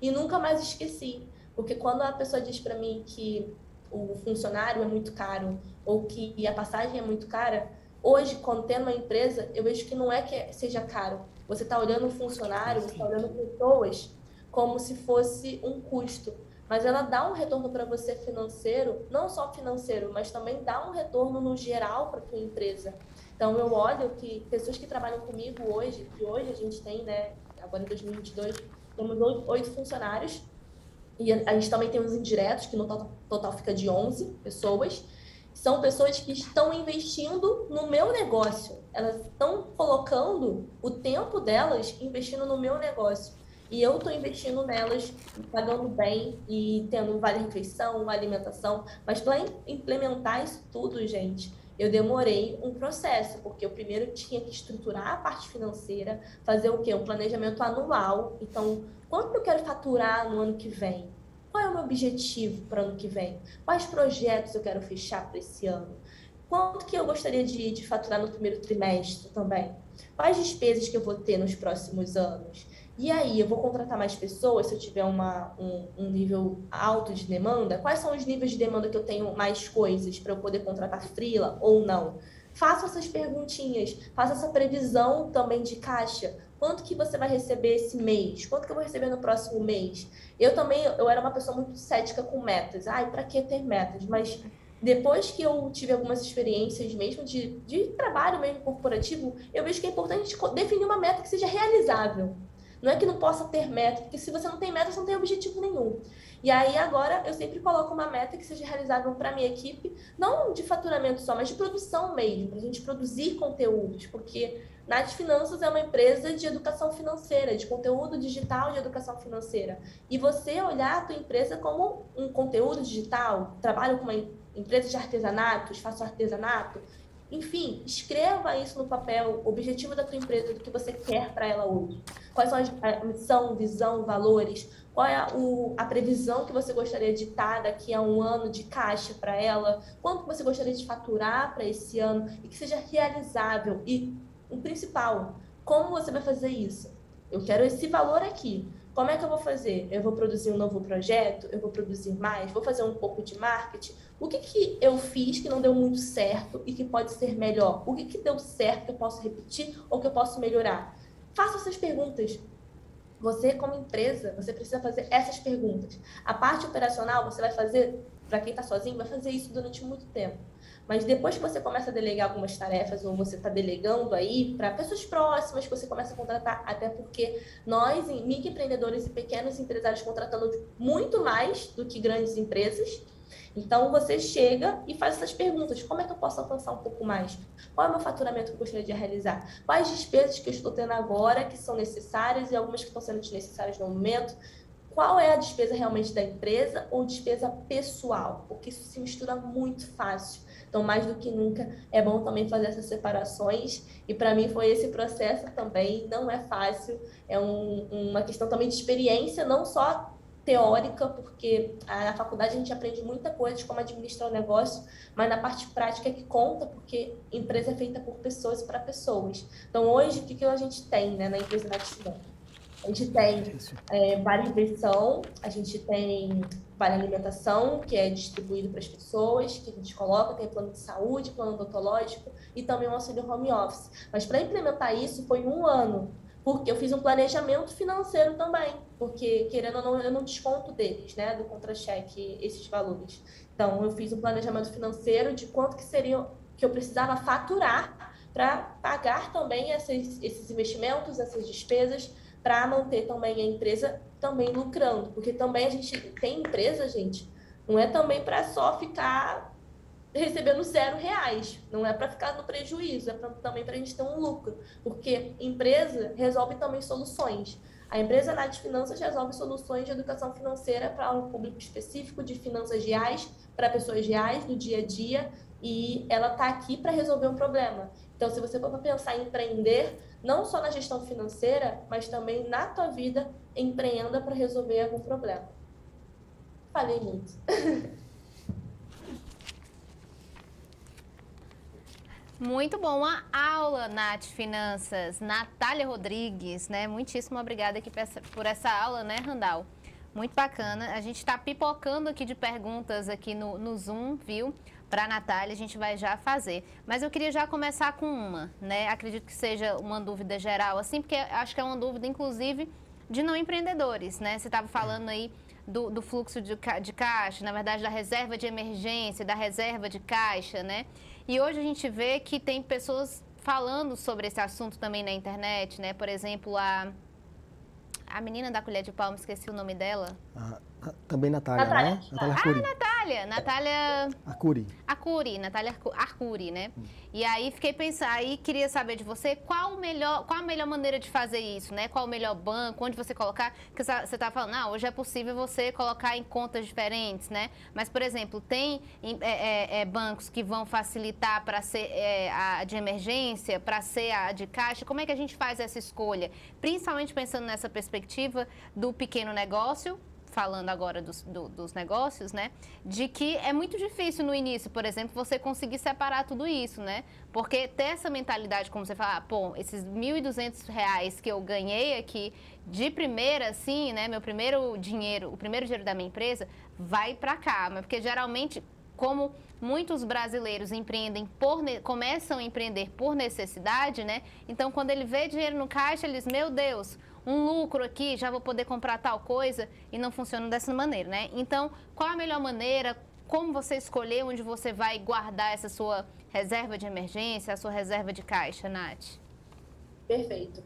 E nunca mais esqueci, porque quando a pessoa diz para mim que o funcionário é muito caro ou que a passagem é muito cara, hoje, quando tem uma empresa, eu vejo que não é que seja caro. Você está olhando o funcionário, você está olhando pessoas como se fosse um custo. Mas ela dá um retorno para você financeiro, não só financeiro, mas também dá um retorno no geral para a tua empresa. Então, eu olho que pessoas que trabalham comigo hoje, que hoje a gente tem, né, agora em 2022, temos 8 funcionários, e a gente também tem os indiretos, que no total fica de 11 pessoas. São pessoas que estão investindo no meu negócio. Elas estão colocando o tempo delas investindo no meu negócio. E eu estou investindo nelas, pagando bem e tendo vale-refeição, alimentação. Mas para implementar isso tudo, gente, eu demorei um processo, porque eu primeiro tinha que estruturar a parte financeira, fazer o quê? Um planejamento anual. Então, quanto eu quero faturar no ano que vem? Qual é o meu objetivo para o ano que vem? Quais projetos eu quero fechar para esse ano? Quanto que eu gostaria de faturar no primeiro trimestre também? Quais despesas que eu vou ter nos próximos anos? E aí, eu vou contratar mais pessoas se eu tiver um nível alto de demanda? Quais são os níveis de demanda que eu tenho mais coisas para eu poder contratar freela ou não? Faça essas perguntinhas, faça essa previsão também de caixa. Quanto que você vai receber esse mês? Quanto que eu vou receber no próximo mês? Eu era uma pessoa muito cética com metas. Ai, para que ter metas? Mas depois que eu tive algumas experiências mesmo de trabalho mesmo corporativo, eu vejo que é importante definir uma meta que seja realizável. Não é que não possa ter meta, porque se você não tem meta, você não tem objetivo nenhum. E aí agora eu sempre coloco uma meta que seja realizável para a minha equipe, não de faturamento só, mas de produção mesmo, para a gente produzir conteúdos, porque Nath Finanças é uma empresa de educação financeira, de conteúdo digital de educação financeira. E você olhar a tua empresa como um conteúdo digital, trabalho com uma empresa de artesanatos, faço artesanato, enfim, escreva isso no papel, o objetivo da tua empresa, do que você quer para ela hoje. Quais são a missão, visão, valores, qual é a previsão que você gostaria de estar daqui a um ano de caixa para ela, quanto você gostaria de faturar para esse ano e que seja realizável. E o principal, como você vai fazer isso? Eu quero esse valor aqui. Como é que eu vou fazer? Eu vou produzir um novo projeto? Eu vou produzir mais? Vou fazer um pouco de marketing? O que eu fiz que não deu muito certo e que pode ser melhor? O que deu certo que eu posso repetir ou que eu posso melhorar? Faça essas perguntas. Você, como empresa, você precisa fazer essas perguntas. A parte operacional, você vai fazer, para quem está sozinho, vai fazer isso durante muito tempo. Mas depois que você começa a delegar algumas tarefas, ou você está delegando aí para pessoas próximas, que você começa a contratar, até porque nós, microempreendedores e pequenos empresários, contratando muito mais do que grandes empresas. Então, você chega e faz essas perguntas. Como é que eu posso alcançar um pouco mais? Qual é o meu faturamento que eu gostaria de realizar? Quais despesas que eu estou tendo agora que são necessárias e algumas que estão sendo desnecessárias no momento? qual é a despesa realmente da empresa ou despesa pessoal, porque isso se mistura muito fácil. Então, mais do que nunca, é bom também fazer essas separações. E para mim foi esse processo também, não é fácil, é uma questão também de experiência, não só teórica, porque na faculdade a gente aprende muita coisa de como administrar o negócio, mas na parte prática é que conta, porque empresa é feita por pessoas para pessoas. Então, hoje, o que a gente tem, né, na empresa da Timon? A gente tem vale refeição, a gente tem vale alimentação, que é distribuído para as pessoas, que a gente coloca, tem plano de saúde, plano odontológico e também o auxílio home office. Mas para implementar isso foi 1 ano, porque eu fiz um planejamento financeiro também, porque, querendo ou não, eu não desconto deles, né, do contra-cheque, esses valores. Então, eu fiz um planejamento financeiro de quanto que seria que eu precisava faturar para pagar também esses investimentos, essas despesas, para manter também a empresa também lucrando. Porque também a gente tem empresa, gente, não é também para só ficar recebendo R$0, não é para ficar no prejuízo, também para a gente ter um lucro. Porque empresa resolve também soluções. A empresa Nath Finanças resolve soluções de educação financeira para um público específico, de finanças reais, para pessoas reais, do dia a dia, e ela está aqui para resolver um problema. Então, se você for pensar em empreender, não só na gestão financeira, mas também na tua vida, empreenda para resolver algum problema. Falei muito. Muito bom a aula, Nath Finanças. Natália Rodrigues, né? Muitíssimo obrigada aqui por essa aula, né, Randall? Muito bacana. A gente está pipocando aqui de perguntas aqui no Zoom, viu? Para a Natália, a gente vai já fazer. Mas eu queria já começar com uma, né? Acredito que seja uma dúvida geral, assim, porque acho que é uma dúvida, inclusive, de não empreendedores, né? Você estava falando aí do fluxo de caixa, na verdade, da reserva de emergência, da reserva de caixa, né? E hoje a gente vê que tem pessoas falando sobre esse assunto também na internet, né? Por exemplo, a menina da colher de palma, esqueci o nome dela. Também Natália, né? Natália Arcuri. Natália Arcuri, né? E aí fiquei pensando, aí queria saber de você qual a melhor maneira de fazer isso, né? Qual o melhor banco, onde você colocar, porque você tá falando, hoje é possível você colocar em contas diferentes, né? Mas, por exemplo, tem bancos que vão facilitar para ser a de emergência, para ser a de caixa. Como é que a gente faz essa escolha? Principalmente pensando nessa perspectiva do pequeno negócio, falando agora dos negócios, né, de que é muito difícil no início, por exemplo, você conseguir separar tudo isso, né, porque ter essa mentalidade, como você fala, esses R$1.200 que eu ganhei aqui de primeira, assim, né, o primeiro dinheiro da minha empresa vai para cá, mas porque geralmente, como muitos brasileiros começam a empreender por necessidade, né, então quando ele vê dinheiro no caixa, ele diz, meu Deus, um lucro aqui, já vou poder comprar tal coisa, e não funciona dessa maneira, né? Então, qual a melhor maneira, como você escolher onde você vai guardar essa sua reserva de emergência, a sua reserva de caixa, Nath? Perfeito.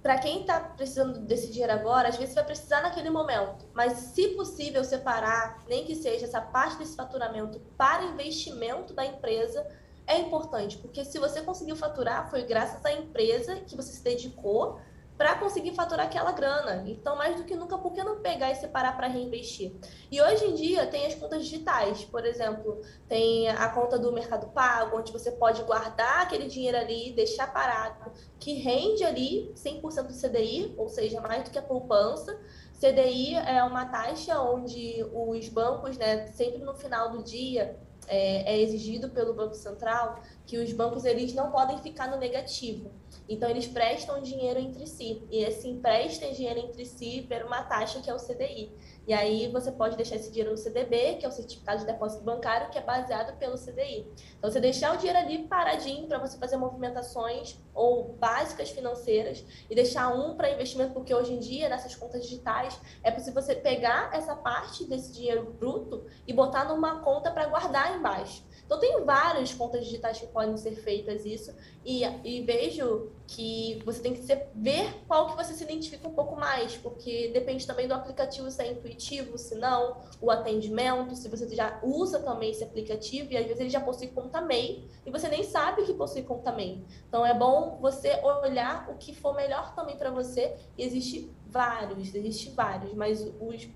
Para quem está precisando desse dinheiro agora, às vezes vai precisar naquele momento, mas se possível separar, nem que seja essa parte desse faturamento para investimento da empresa, é importante, porque se você conseguiu faturar, foi graças à empresa que você se dedicou para conseguir faturar aquela grana. Então, mais do que nunca, por que não pegar e separar para reinvestir? E hoje em dia tem as contas digitais, por exemplo, tem a conta do Mercado Pago, onde você pode guardar aquele dinheiro ali, deixar parado, que rende ali 100% do CDI, ou seja, mais do que a poupança. CDI é uma taxa onde os bancos, né, sempre no final do dia, é exigido pelo Banco Central que os bancos eles não podem ficar no negativo. Então, eles prestam dinheiro entre si. E esse emprestam dinheiro entre si por uma taxa que é o CDI. E aí, você pode deixar esse dinheiro no CDB, que é o Certificado de Depósito Bancário, que é baseado pelo CDI. Então, você deixar o dinheiro ali paradinho para você fazer movimentações ou básicas financeiras e deixar um para investimento, porque hoje em dia, nessas contas digitais, é possível você pegar essa parte desse dinheiro bruto e botar numa conta para guardar embaixo. Então, tem várias contas digitais que podem ser feitas isso e vejo que você tem que ver qual que você se identifica um pouco mais, porque depende também do aplicativo, se é intuitivo, se não, o atendimento, se você já usa também esse aplicativo e às vezes ele já possui conta MEI e você nem sabe que possui conta MEI. Então, é bom você olhar o que for melhor também para você e existe Existem vários, mas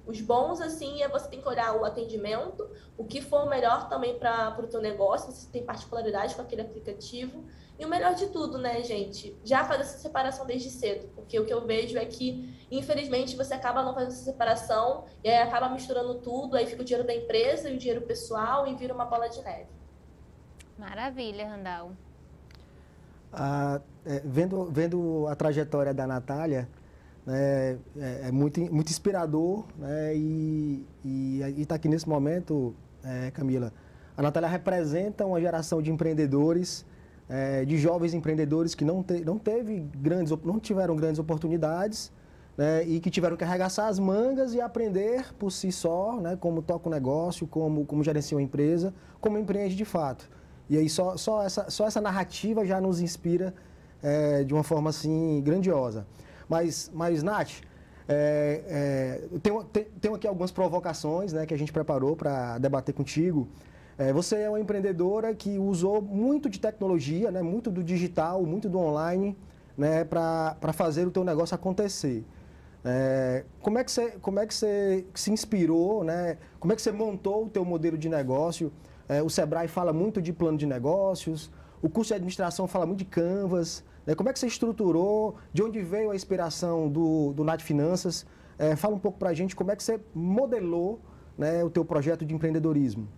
os bons, assim, você tem que olhar o atendimento, o que for melhor também para o teu negócio, se tem particularidade com aquele aplicativo. E o melhor de tudo, né, gente? Já fazer essa separação desde cedo, porque o que eu vejo é que, infelizmente, você acaba não fazendo essa separação e aí acaba misturando tudo, aí fica o dinheiro da empresa e o dinheiro pessoal e vira uma bola de neve. Maravilha, Randall. Vendo a trajetória da Natália, né, é muito inspirador, né, e está aqui nesse momento, Camila, a Natália representa uma geração de empreendedores, de jovens empreendedores que não tiveram grandes oportunidades, né, e que tiveram que arregaçar as mangas e aprender por si só, né, como toca o negócio, como gerencia uma empresa, como empreende de fato. E aí só essa narrativa já nos inspira de uma forma assim grandiosa. Mas Nath, tenho aqui algumas provocações, né, que a gente preparou para debater contigo. Você é uma empreendedora que usou muito de tecnologia, né, muito do digital, muito do online, né, para fazer o teu negócio acontecer. Como é que você se inspirou, né? Como é que você montou o teu modelo de negócio? O Sebrae fala muito de plano de negócios, o curso de administração fala muito de Canvas. Como é que você estruturou? De onde veio a inspiração do Nath Finanças? Fala um pouco para a gente como é que você modelou, né, o teu projeto de empreendedorismo.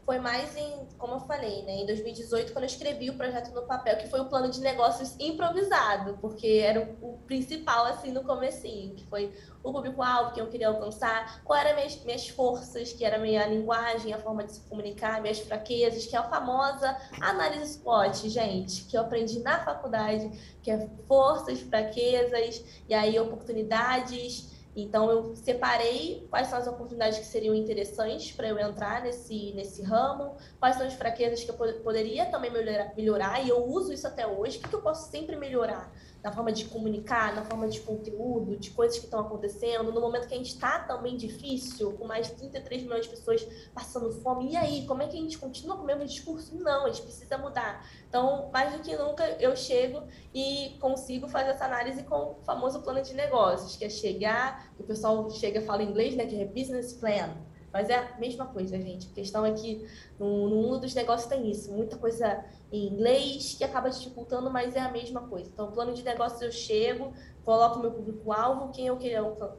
Foi mais como eu falei, né, em 2018, quando eu escrevi o projeto no papel, que foi o plano de negócios improvisado, porque era o principal, assim, no comecinho, que foi o público-alvo que eu queria alcançar, quais eram minhas forças, que era a minha linguagem, a forma de se comunicar, minhas fraquezas, que é a famosa análise SWOT, gente, que eu aprendi na faculdade, que é forças, fraquezas, e aí oportunidades. Então, eu separei quais são as oportunidades que seriam interessantes para eu entrar nesse ramo, quais são as fraquezas que eu poderia também melhorar, e eu uso isso até hoje. O que eu posso sempre melhorar? Na forma de comunicar, na forma de conteúdo, de coisas que estão acontecendo, no momento que a gente está também difícil, com mais de 33 milhões de pessoas passando fome, e aí, como é que a gente continua com o mesmo discurso? Não, a gente precisa mudar. Então, mais do que nunca, eu chego e consigo fazer essa análise com o famoso plano de negócios, que é chegar, o pessoal chega e fala em inglês, né, que é business plan. Mas é a mesma coisa, gente. A questão é que no mundo dos negócios tem isso. Muita coisa em inglês que acaba dificultando, mas é a mesma coisa. Então, plano de negócios eu chego, coloco o meu público-alvo, quem eu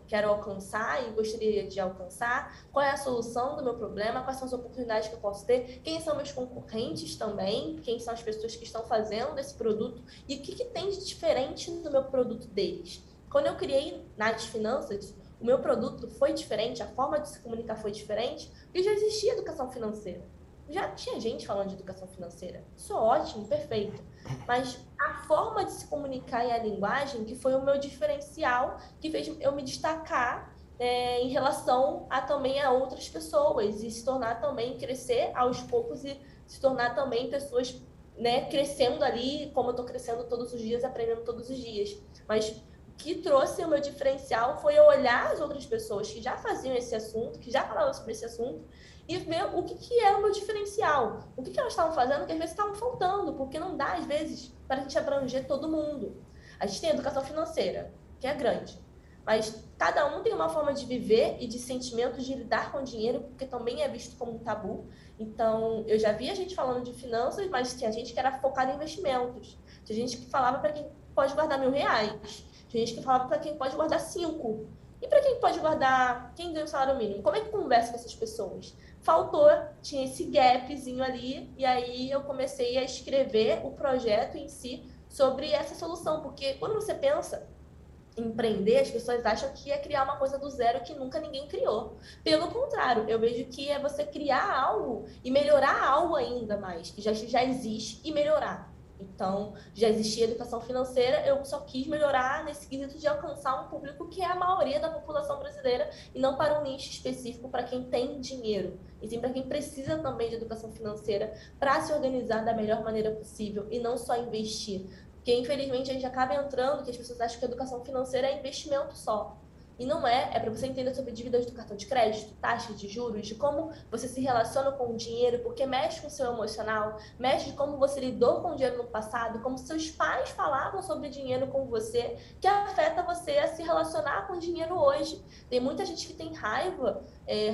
quero alcançar e gostaria de alcançar, qual é a solução do meu problema, quais são as oportunidades que eu posso ter, quem são meus concorrentes também, quem são as pessoas que estão fazendo esse produto e o que tem de diferente no meu produto deles. Quando eu criei Nath Finanças, o meu produto foi diferente, a forma de se comunicar foi diferente, porque já existia educação financeira. Já tinha gente falando de educação financeira. Isso é ótimo, perfeito. Mas a forma de se comunicar e a linguagem que foi o meu diferencial, que fez eu me destacar em relação também a outras pessoas e se tornar também, crescer aos poucos e se tornar também pessoas, né, crescendo ali, como eu estou crescendo todos os dias, aprendendo todos os dias. Mas que trouxe o meu diferencial foi eu olhar as outras pessoas que já faziam esse assunto, que já falavam sobre esse assunto, e ver o que era o meu diferencial. O que elas estavam fazendo que às vezes estavam faltando, porque não dá, às vezes, para a gente abranger todo mundo. A gente tem a educação financeira, que é grande, mas cada um tem uma forma de viver e de sentimentos de lidar com o dinheiro, porque também é visto como um tabu. Então, eu já vi a gente falando de finanças, mas tinha gente que era focada em investimentos. Tinha gente que falava para quem pode guardar R$1.000. Tinha gente que falava para quem pode guardar 5. E para quem pode guardar, quem ganha o salário mínimo? Como é que conversa com essas pessoas? Faltou, tinha esse gapzinho ali, e aí eu comecei a escrever o projeto em si sobre essa solução, porque quando você pensa em empreender, as pessoas acham que é criar uma coisa do zero que nunca ninguém criou. Pelo contrário, eu vejo que é você criar algo e melhorar algo ainda mais, que já existe, e melhorar. Então, já existia educação financeira, eu só quis melhorar nesse quesito de alcançar um público que é a maioria da população brasileira e não para um nicho específico para quem tem dinheiro, e sim para quem precisa também de educação financeira para se organizar da melhor maneira possível e não só investir. Porque, infelizmente, a gente acaba entrando que as pessoas acham que a educação financeira é investimento só. E não é para você entender sobre dívidas do cartão de crédito, taxas de juros, de como você se relaciona com o dinheiro, porque mexe com o seu emocional, mexe de como você lidou com o dinheiro no passado, como seus pais falavam sobre dinheiro com você, que afeta você a se relacionar com o dinheiro hoje. Tem muita gente que tem raiva,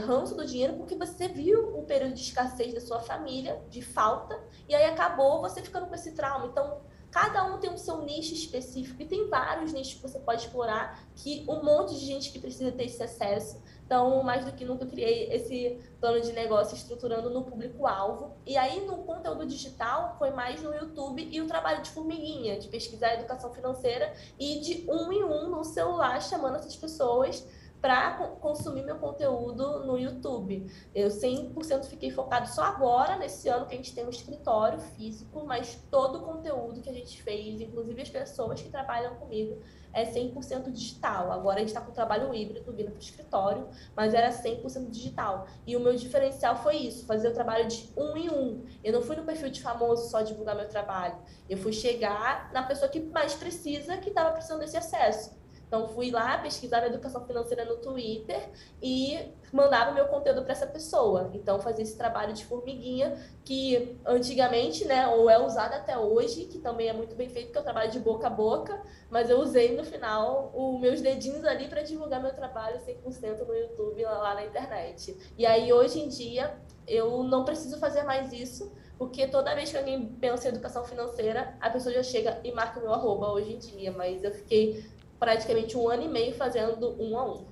ranço do dinheiro, porque você viu um período de escassez da sua família, de falta, e aí acabou você ficando com esse trauma. Então, cada um tem o seu nicho específico e tem vários nichos que você pode explorar, que um monte de gente que precisa ter esse acesso. Então, mais do que nunca, eu criei esse plano de negócio estruturando no público-alvo. E aí, no conteúdo digital, foi mais no YouTube e o trabalho de formiguinha, de pesquisar educação financeira e de um em um no celular, chamando essas pessoas para consumir meu conteúdo no YouTube. Eu 100% fiquei focado só agora, nesse ano que a gente tem um escritório físico, mas todo o conteúdo que a gente fez, inclusive as pessoas que trabalham comigo, é 100% digital. Agora a gente está com o trabalho híbrido, vindo para o escritório, mas era 100% digital. E o meu diferencial foi isso, fazer o trabalho de um em um. Eu não fui no perfil de famoso só divulgar meu trabalho. Eu fui chegar na pessoa que mais precisa, que estava precisando desse acesso. Então, fui lá pesquisar a educação financeira no Twitter e mandava o meu conteúdo para essa pessoa. Então, fazia esse trabalho de formiguinha, que antigamente, né, ou é usado até hoje, que também é muito bem feito, que é o trabalho de boca a boca, mas eu usei no final os meus dedinhos ali para divulgar meu trabalho 100% no YouTube, lá na internet. E aí, hoje em dia, eu não preciso fazer mais isso, porque toda vez que alguém pensa em educação financeira, a pessoa já chega e marca o meu arroba hoje em dia, mas eu fiquei praticamente 1 ano e meio fazendo um a um.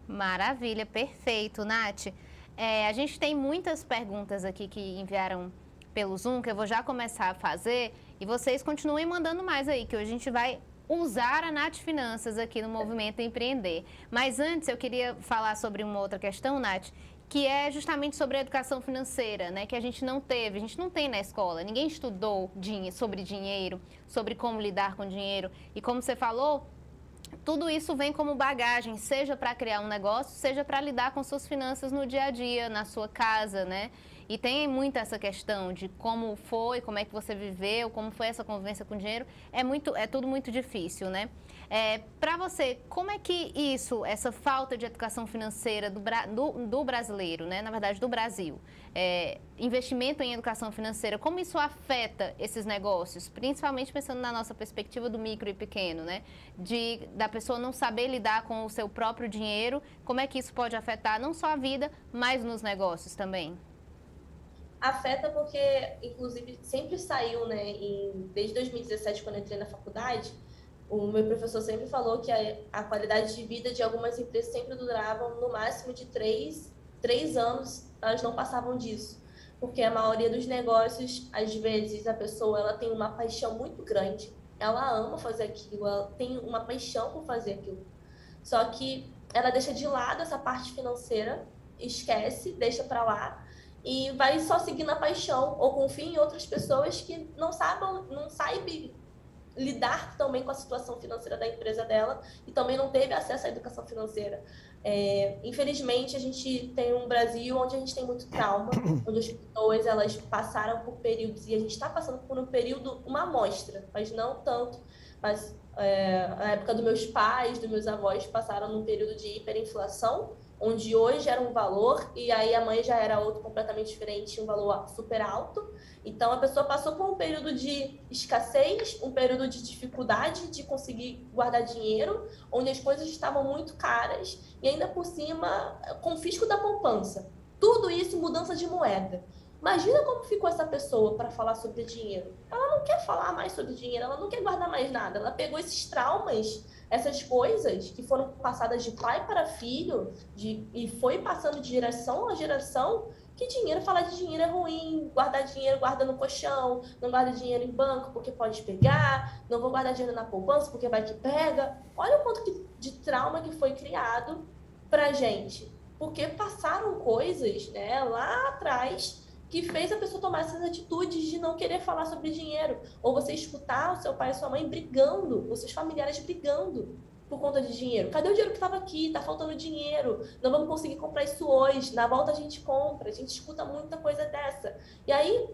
Maravilha, perfeito, Nath. A gente tem muitas perguntas aqui que enviaram pelo Zoom, que eu vou já começar a fazer, e vocês continuem mandando mais aí, que hoje a gente vai usar a Nath Finanças aqui no Movimento Empreender. Mas antes eu queria falar sobre uma outra questão, Nath, que é justamente sobre a educação financeira, né? Que a gente não tem na escola, ninguém estudou sobre dinheiro, sobre como lidar com dinheiro. E como você falou, tudo isso vem como bagagem, seja para criar um negócio, seja para lidar com suas finanças no dia a dia, na sua casa, né? E tem muito essa questão de como foi, como é que você viveu, como foi essa convivência com o dinheiro. É tudo muito difícil, né? Para você, como é que essa falta de educação financeira do brasileiro, né? Na verdade, do Brasil, investimento em educação financeira, como isso afeta esses negócios? Principalmente pensando na nossa perspectiva do micro e pequeno, né? Da pessoa não saber lidar com o seu próprio dinheiro, como é que isso pode afetar não só a vida, mas nos negócios também? Afeta porque, inclusive, sempre saiu, né? Desde 2017, quando eu entrei na faculdade, o meu professor sempre falou que a qualidade de vida de algumas empresas sempre duravam no máximo de 3 anos, elas não passavam disso. Porque a maioria dos negócios, às vezes, a pessoa ela tem uma paixão muito grande, ela ama fazer aquilo, ela tem uma paixão por fazer aquilo. Só que ela deixa de lado essa parte financeira, esquece, deixa para lá, e vai só seguindo a paixão, ou confia em outras pessoas que não sabem lidar também com a situação financeira da empresa dela e também não teve acesso à educação financeira. Infelizmente, a gente tem um Brasil onde a gente tem muito trauma, onde as pessoas elas passaram por períodos, e a gente está passando por um período, uma amostra, mas não tanto, mas na época dos meus pais, dos meus avós, passaram num período de hiperinflação, onde hoje era um valor e aí a mãe já era outro completamente diferente, um valor super alto. Então, a pessoa passou por um período de escassez, um período de dificuldade de conseguir guardar dinheiro, onde as coisas estavam muito caras e ainda por cima, confisco da poupança. Tudo isso, mudança de moeda. Imagina como ficou essa pessoa para falar sobre dinheiro. Ela não quer falar mais sobre dinheiro, ela não quer guardar mais nada. Ela pegou esses traumas, essas coisas que foram passadas de pai para filho e foi passando de geração a geração, que dinheiro, falar de dinheiro é ruim, guardar dinheiro, guarda no colchão, não guarda dinheiro em banco porque pode pegar, não vou guardar dinheiro na poupança porque vai que pega. Olha o quanto de trauma que foi criado pra gente. Porque passaram coisas, né, lá atrás que fez a pessoa tomar essas atitudes de não querer falar sobre dinheiro. Ou você escutar o seu pai e sua mãe brigando, os seus familiares brigando por conta de dinheiro. Cadê o dinheiro que estava aqui? Tá faltando dinheiro. Não vamos conseguir comprar isso hoje. Na volta a gente compra. A gente escuta muita coisa dessa. E aí,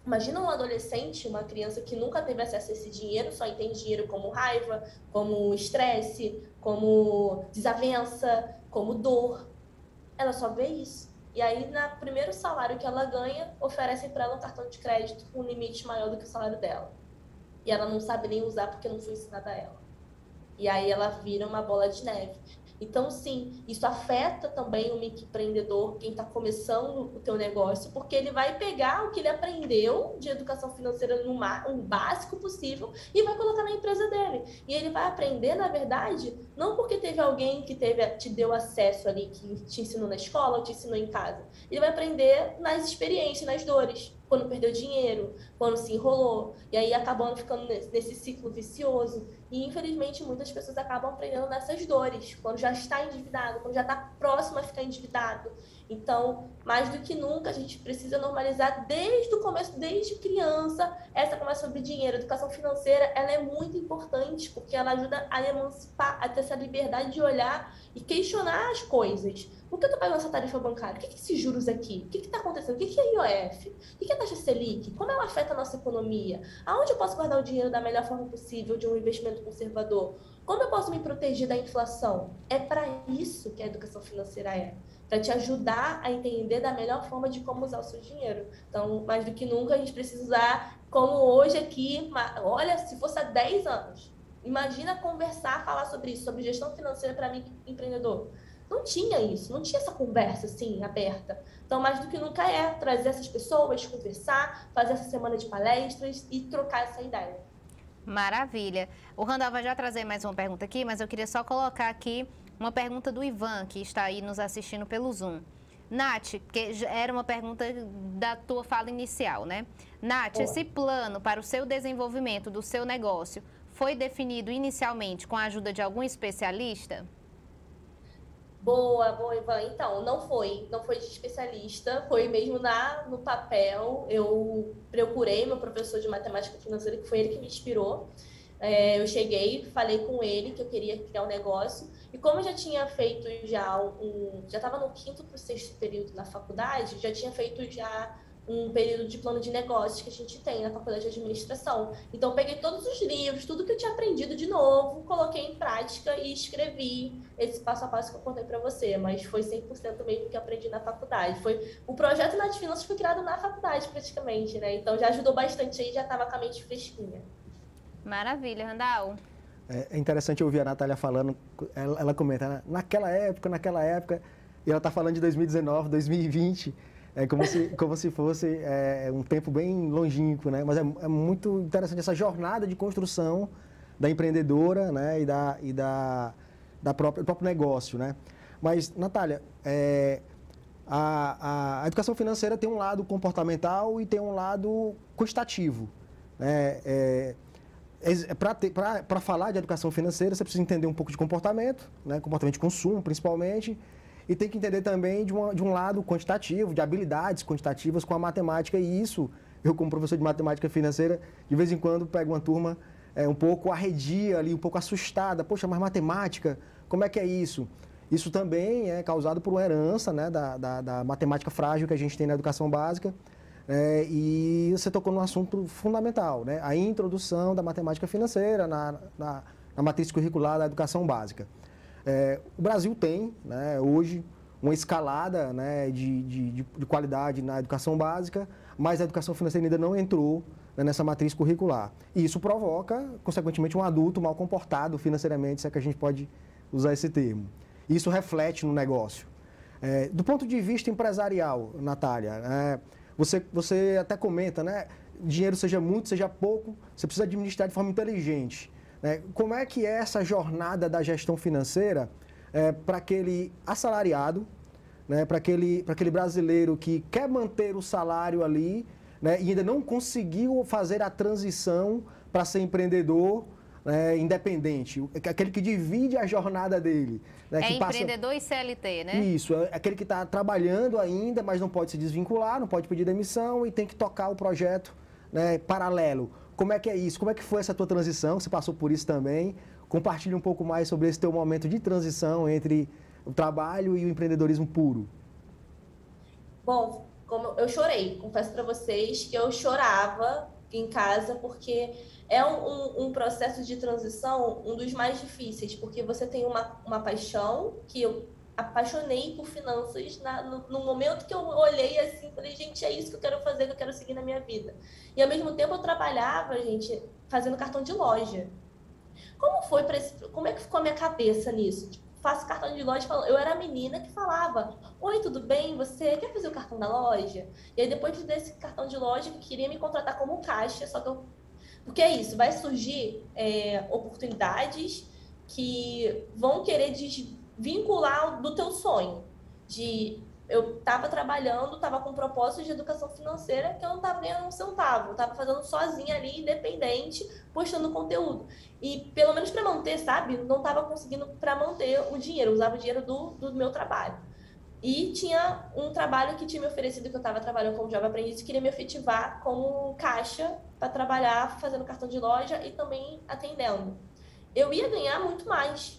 imagina um adolescente, uma criança que nunca teve acesso a esse dinheiro, só entende dinheiro como raiva, como estresse, como desavença, como dor. Ela só vê isso. E aí, no primeiro salário que ela ganha, oferecem para ela um cartão de crédito com um limite maior do que o salário dela. E ela não sabe nem usar porque não foi ensinada a ela. E aí ela vira uma bola de neve. Então, sim, isso afeta também o microempreendedor, quem está começando o teu negócio, porque ele vai pegar o que ele aprendeu de educação financeira no básico possível e vai colocar na empresa dele. E ele vai aprender, na verdade, não porque teve alguém que te deu acesso ali, que te ensinou na escola ou te ensinou em casa. Ele vai aprender nas experiências, nas dores. Quando perdeu dinheiro, quando se enrolou, e aí acabando ficando nesse ciclo vicioso. E, infelizmente, muitas pessoas acabam aprendendo nessas dores, quando já está endividado, quando já está próximo a ficar endividado. Então, mais do que nunca, a gente precisa normalizar desde o começo, desde criança, essa conversa sobre dinheiro. A educação financeira, ela é muito importante, porque ela ajuda a emancipar, a ter essa liberdade de olhar e questionar as coisas. Por que eu estou pagando essa tarifa bancária? O que é esses juros aqui? O que está acontecendo? O que é IOF? O que é a taxa Selic? Como ela afeta a nossa economia? Aonde eu posso guardar o dinheiro da melhor forma possível de um investimento conservador? Como eu posso me proteger da inflação? É para isso que a educação financeira é. Para te ajudar a entender da melhor forma de como usar o seu dinheiro. Então, mais do que nunca, a gente precisa usar como hoje aqui, olha, se fosse há 10 anos. Imagina conversar, falar sobre isso, sobre gestão financeira para mim, empreendedor. Não tinha isso, não tinha essa conversa assim, aberta. Então, mais do que nunca é trazer essas pessoas, conversar, fazer essa semana de palestras e trocar essa ideia. Maravilha. O Randall vai já trazer mais uma pergunta aqui, mas eu queria só colocar aqui uma pergunta do Ivan, que está aí nos assistindo pelo Zoom. Nath, que era uma pergunta da tua fala inicial, né? Nath, esse plano para o seu desenvolvimento do seu negócio foi definido inicialmente com a ajuda de algum especialista? Boa, Ivan. Então, não foi de especialista, foi mesmo no papel. Eu procurei meu professor de matemática financeira, que foi ele que me inspirou. Eu cheguei, falei com ele que eu queria criar um negócio. E como eu já tinha feito já estava no 5º para o 6º período na faculdade, já tinha feito já um período de plano de negócios que a gente tem na faculdade de administração. Então, eu peguei todos os livros, tudo que eu tinha aprendido de novo, coloquei em prática e escrevi esse passo a passo que eu contei para você, mas foi 100% mesmo que eu aprendi na faculdade. O projeto Nath Finanças foi criado na faculdade, praticamente, né? Então, já ajudou bastante aí, já estava com a mente fresquinha. Maravilha, Randall. É interessante ouvir a Natália falando, ela comenta, naquela época, e ela está falando de 2019, 2020, como se fosse um tempo bem longínquo, né? Mas é muito interessante essa jornada de construção da empreendedora, né? do próprio negócio, né? Mas, Natália, a educação financeira tem um lado comportamental e tem um lado quantitativo, né? Para falar de educação financeira, você precisa entender um pouco de comportamento, né? Comportamento de consumo, principalmente, e tem que entender também de um lado quantitativo, de habilidades quantitativas com a matemática, e isso, eu como professor de matemática financeira, de vez em quando pego uma turma um pouco arredia ali, um pouco assustada, poxa, mas matemática, como é que é isso? Isso também é causado por uma herança, né, da matemática frágil que a gente tem na educação básica. E você tocou num assunto fundamental, né? A introdução da matemática financeira na matriz curricular da educação básica. O Brasil tem, né, hoje, uma escalada, né, de qualidade na educação básica, mas a educação financeira ainda não entrou, né, nessa matriz curricular. E isso provoca, consequentemente, um adulto mal comportado financeiramente, se é que a gente pode usar esse termo. Isso reflete no negócio. Do ponto de vista empresarial, Natália, você até comenta, né? Dinheiro seja muito, seja pouco, você precisa administrar de forma inteligente. Né? Como é que é essa jornada da gestão financeira para aquele assalariado, né? Para aquele brasileiro que quer manter o salário ali, né? E ainda não conseguiu fazer a transição para ser empreendedor, independente, aquele que divide a jornada dele. Né, que empreendedor e CLT, né? Isso, é aquele que está trabalhando ainda, mas não pode se desvincular, não pode pedir demissão e tem que tocar o projeto, né, paralelo. Como é que é isso? Como é que foi essa tua transição? Você passou por isso também. Compartilhe um pouco mais sobre esse teu momento de transição entre o trabalho e o empreendedorismo puro. Bom, como eu chorei, confesso para vocês que eu chorava em casa, porque é um processo de transição, um dos mais difíceis, porque você tem uma paixão, que eu apaixonei por finanças no momento que eu olhei assim, falei, gente, é isso que eu quero fazer, que eu quero seguir na minha vida. E ao mesmo tempo eu trabalhava, gente, fazendo cartão de loja. Como é que ficou a minha cabeça nisso? Tipo, faço cartão de loja, eu era a menina que falava, oi, tudo bem? Você quer fazer o cartão da loja? E aí depois desse cartão de loja, eu queria me contratar como caixa, só que porque é isso, vai surgir oportunidades que vão querer desvincular do teu sonho. Eu estava trabalhando, estava com um propósito de educação financeira que eu não estava ganhando um centavo, eu estava fazendo sozinha ali, independente, postando conteúdo. E pelo menos para manter, sabe? Não estava conseguindo para manter o dinheiro, eu usava o dinheiro do meu trabalho. E tinha um trabalho que tinha me oferecido, que eu estava trabalhando como jovem aprendiz, e queria me efetivar como caixa para trabalhar fazendo cartão de loja e também atendendo. Eu ia ganhar muito mais.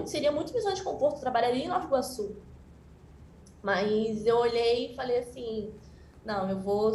Seria muito visão de conforto, trabalharia em Nova Iguaçu. Mas eu olhei e falei assim, não, eu vou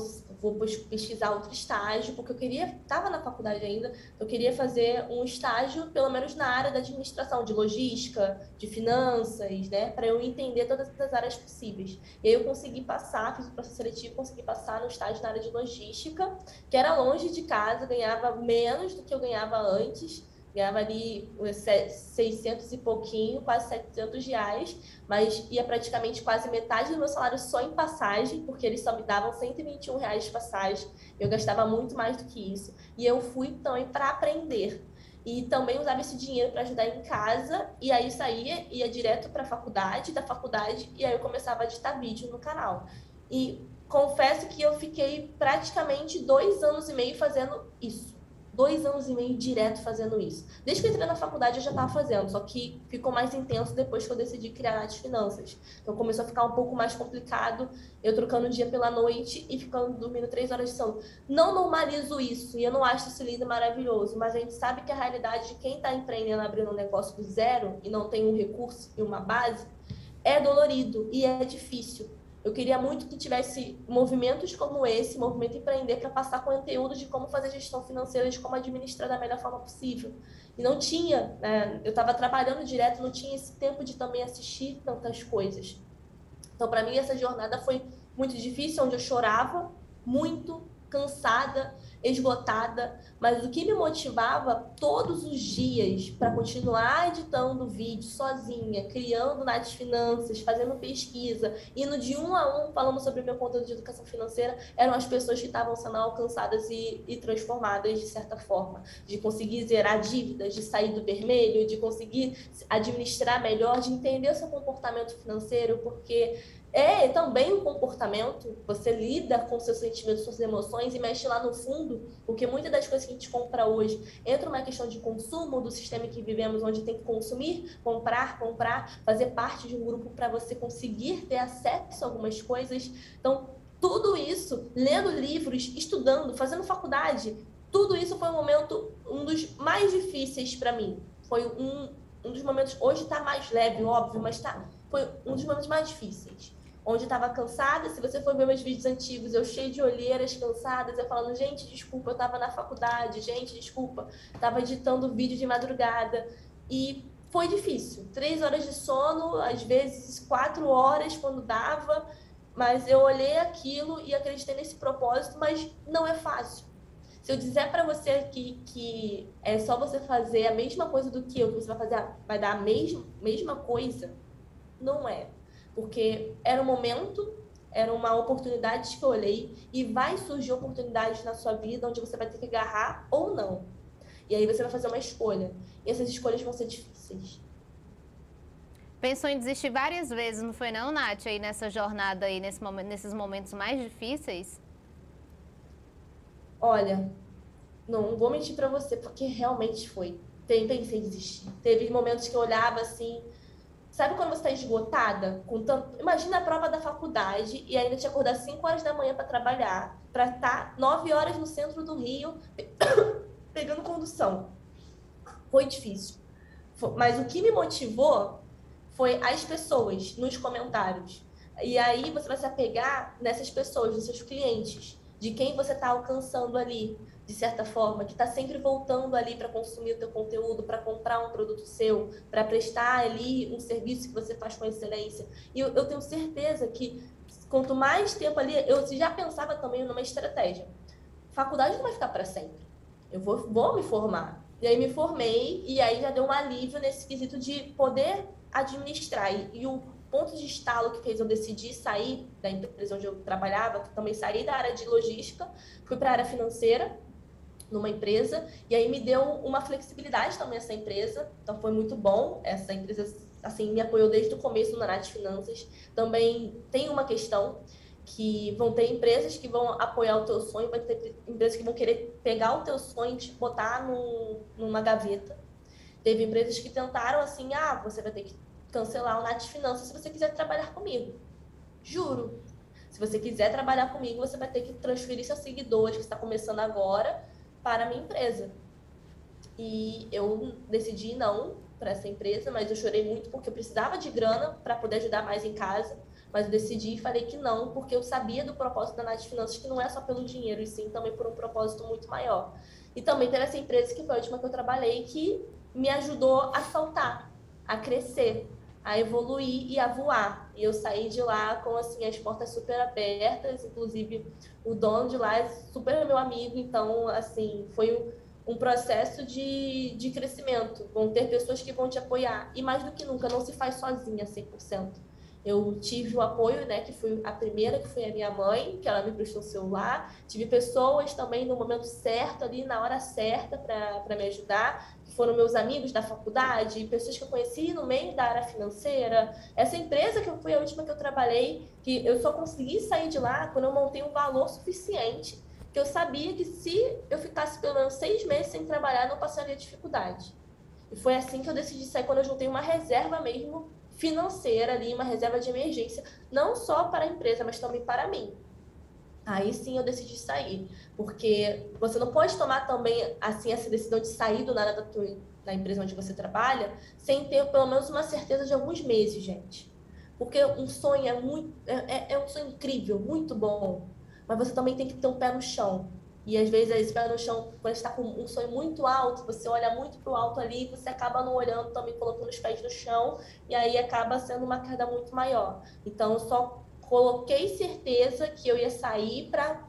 pesquisar outro estágio, porque estava na faculdade ainda, eu queria fazer um estágio, pelo menos na área da administração, de logística, de finanças, né, para eu entender todas as áreas possíveis. E aí eu consegui passar, fiz o processo seletivo, consegui passar no estágio na área de logística, que era longe de casa, ganhava menos do que eu ganhava antes, ganhava ali 600 e pouquinho, quase R$700, mas ia praticamente quase metade do meu salário só em passagem, porque eles só me davam R$121 de passagem, eu gastava muito mais do que isso, e eu fui também para aprender. E também usava esse dinheiro para ajudar em casa, e aí saía, ia direto para a faculdade, da faculdade, e aí eu começava a editar vídeo no canal. E confesso que eu fiquei praticamente 2 anos e meio fazendo isso. 2 anos e meio direto fazendo isso. Desde que eu entrei na faculdade eu já estava fazendo, só que ficou mais intenso depois que eu decidi criar Nath Finanças. Então começou a ficar um pouco mais complicado, eu trocando o dia pela noite e ficando dormindo 3 horas de sono. Não normalizo isso, e eu não acho isso lindo e maravilhoso, mas a gente sabe que a realidade de quem está empreendendo, abrindo um negócio do zero e não tem um recurso e uma base, é dolorido e é difícil. Eu queria muito que tivesse movimentos como esse, Movimento Empreender, para passar conteúdo de como fazer gestão financeira, de como administrar da melhor forma possível. E não tinha, né? Eu estava trabalhando direto, não tinha esse tempo de também assistir tantas coisas. Então, para mim, essa jornada foi muito difícil, onde eu chorava muito, cansada, esgotada, mas o que me motivava todos os dias para continuar editando vídeo sozinha, criando Nath Finanças, fazendo pesquisa, indo de 1 a 1 falando sobre o meu conteúdo de educação financeira, eram as pessoas que estavam sendo alcançadas e transformadas de certa forma, de conseguir zerar dívidas, de sair do vermelho, de conseguir administrar melhor, de entender o seu comportamento financeiro, porque é também um comportamento, você lida com seus sentimentos, suas emoções e mexe lá no fundo, porque muitas das coisas que a gente compra hoje entra uma questão de consumo do sistema em que vivemos, onde tem que consumir, comprar, fazer parte de um grupo para você conseguir ter acesso a algumas coisas. Então, tudo isso, lendo livros, estudando, fazendo faculdade, tudo isso foi um dos mais difíceis para mim. Foi um dos momentos, hoje está mais leve, óbvio, mas foi um dos momentos mais difíceis. Onde eu estava cansada, se você for ver meus vídeos antigos, eu cheio de olheiras, cansadas, eu falando, gente, desculpa, eu estava na faculdade, gente, desculpa, estava editando vídeo de madrugada, e foi difícil, 3 horas de sono, às vezes 4 horas quando dava, mas eu olhei aquilo e acreditei nesse propósito, mas não é fácil. Se eu disser para você aqui que é só você fazer a mesma coisa do que eu, que você vai dar a mesma coisa, não é. Porque era um momento, era uma oportunidade que eu olhei e vai surgir oportunidades na sua vida onde você vai ter que agarrar ou não. E aí você vai fazer uma escolha. E essas escolhas vão ser difíceis. Pensou em desistir várias vezes, não foi não, Nath, aí nessa jornada aí, nesses momentos mais difíceis? Olha, não vou mentir pra você, porque realmente foi. Pensei em desistir. Teve momentos que eu olhava assim... Sabe quando você está esgotada? Imagina a prova da faculdade e ainda te acordar 5 horas da manhã para trabalhar, para estar 9 horas no centro do Rio, pegando condução. Foi difícil. Mas o que me motivou foi as pessoas nos comentários. E aí você vai se apegar nessas pessoas, nos seus clientes. de quem você está alcançando ali, de certa forma, que está sempre voltando ali para consumir o teu conteúdo, para comprar um produto seu, para prestar ali um serviço que você faz com excelência. E eu tenho certeza que quanto mais tempo ali, eu já pensava também numa estratégia. Faculdade não vai ficar para sempre. Eu vou me formar. E aí me formei, e aí já deu um alívio nesse quesito de poder administrar. E o ponto de estalo que fez eu decidir sair da empresa onde eu trabalhava, que também saí da área de logística, fui para a área financeira, numa empresa, e aí me deu uma flexibilidade também essa empresa, então foi muito bom. Essa empresa, assim, me apoiou desde o começo na área de finanças. Também tem uma questão que vão ter empresas que vão apoiar o teu sonho, vai ter empresas que vão querer pegar o teu sonho e te botar numa gaveta. Teve empresas que tentaram assim, você vai ter que cancelar o Nath Finanças se você quiser trabalhar comigo. Juro. Se você quiser trabalhar comigo, você vai ter que transferir seus seguidores, que está começando agora, para a minha empresa. E eu decidi não para essa empresa, mas eu chorei muito porque eu precisava de grana para poder ajudar mais em casa. Mas eu decidi e falei que não, porque eu sabia do propósito da Nath Finanças, que não é só pelo dinheiro, e sim também por um propósito muito maior. E também teve essa empresa que foi a última que eu trabalhei, que me ajudou a saltar, a crescer, a evoluir e a voar. E eu saí de lá com assim, as portas super abertas, inclusive o dono de lá é super meu amigo, então assim, foi um processo de crescimento. Vão ter pessoas que vão te apoiar, e mais do que nunca, não se faz sozinha 100%. Eu tive o apoio, né, que foi a primeira, que foi a minha mãe, que ela me prestou o celular. Tive pessoas também no momento certo, ali na hora certa, para me ajudar, que foram meus amigos da faculdade, pessoas que eu conheci no meio da área financeira. Essa empresa que eu fui a última que eu trabalhei, que eu só consegui sair de lá quando eu montei um valor suficiente, que eu sabia que se eu ficasse pelo menos 6 meses sem trabalhar, eu não passaria dificuldade. E foi assim que eu decidi sair, quando eu juntei uma reserva mesmo financeira ali, uma reserva de emergência, não só para a empresa, mas também para mim. Aí sim eu decidi sair, porque você não pode tomar também assim essa decisão de sair do nada da empresa onde você trabalha, sem ter pelo menos uma certeza de alguns meses, gente. Porque um sonho é um sonho incrível, muito bom, mas você também tem que ter um pé no chão. E às vezes esse pé no chão, quando está com um sonho muito alto, você olha muito para o alto ali, você acaba não olhando também, colocando os pés no chão, e aí acaba sendo uma queda muito maior. Então, eu só coloquei certeza que eu ia sair para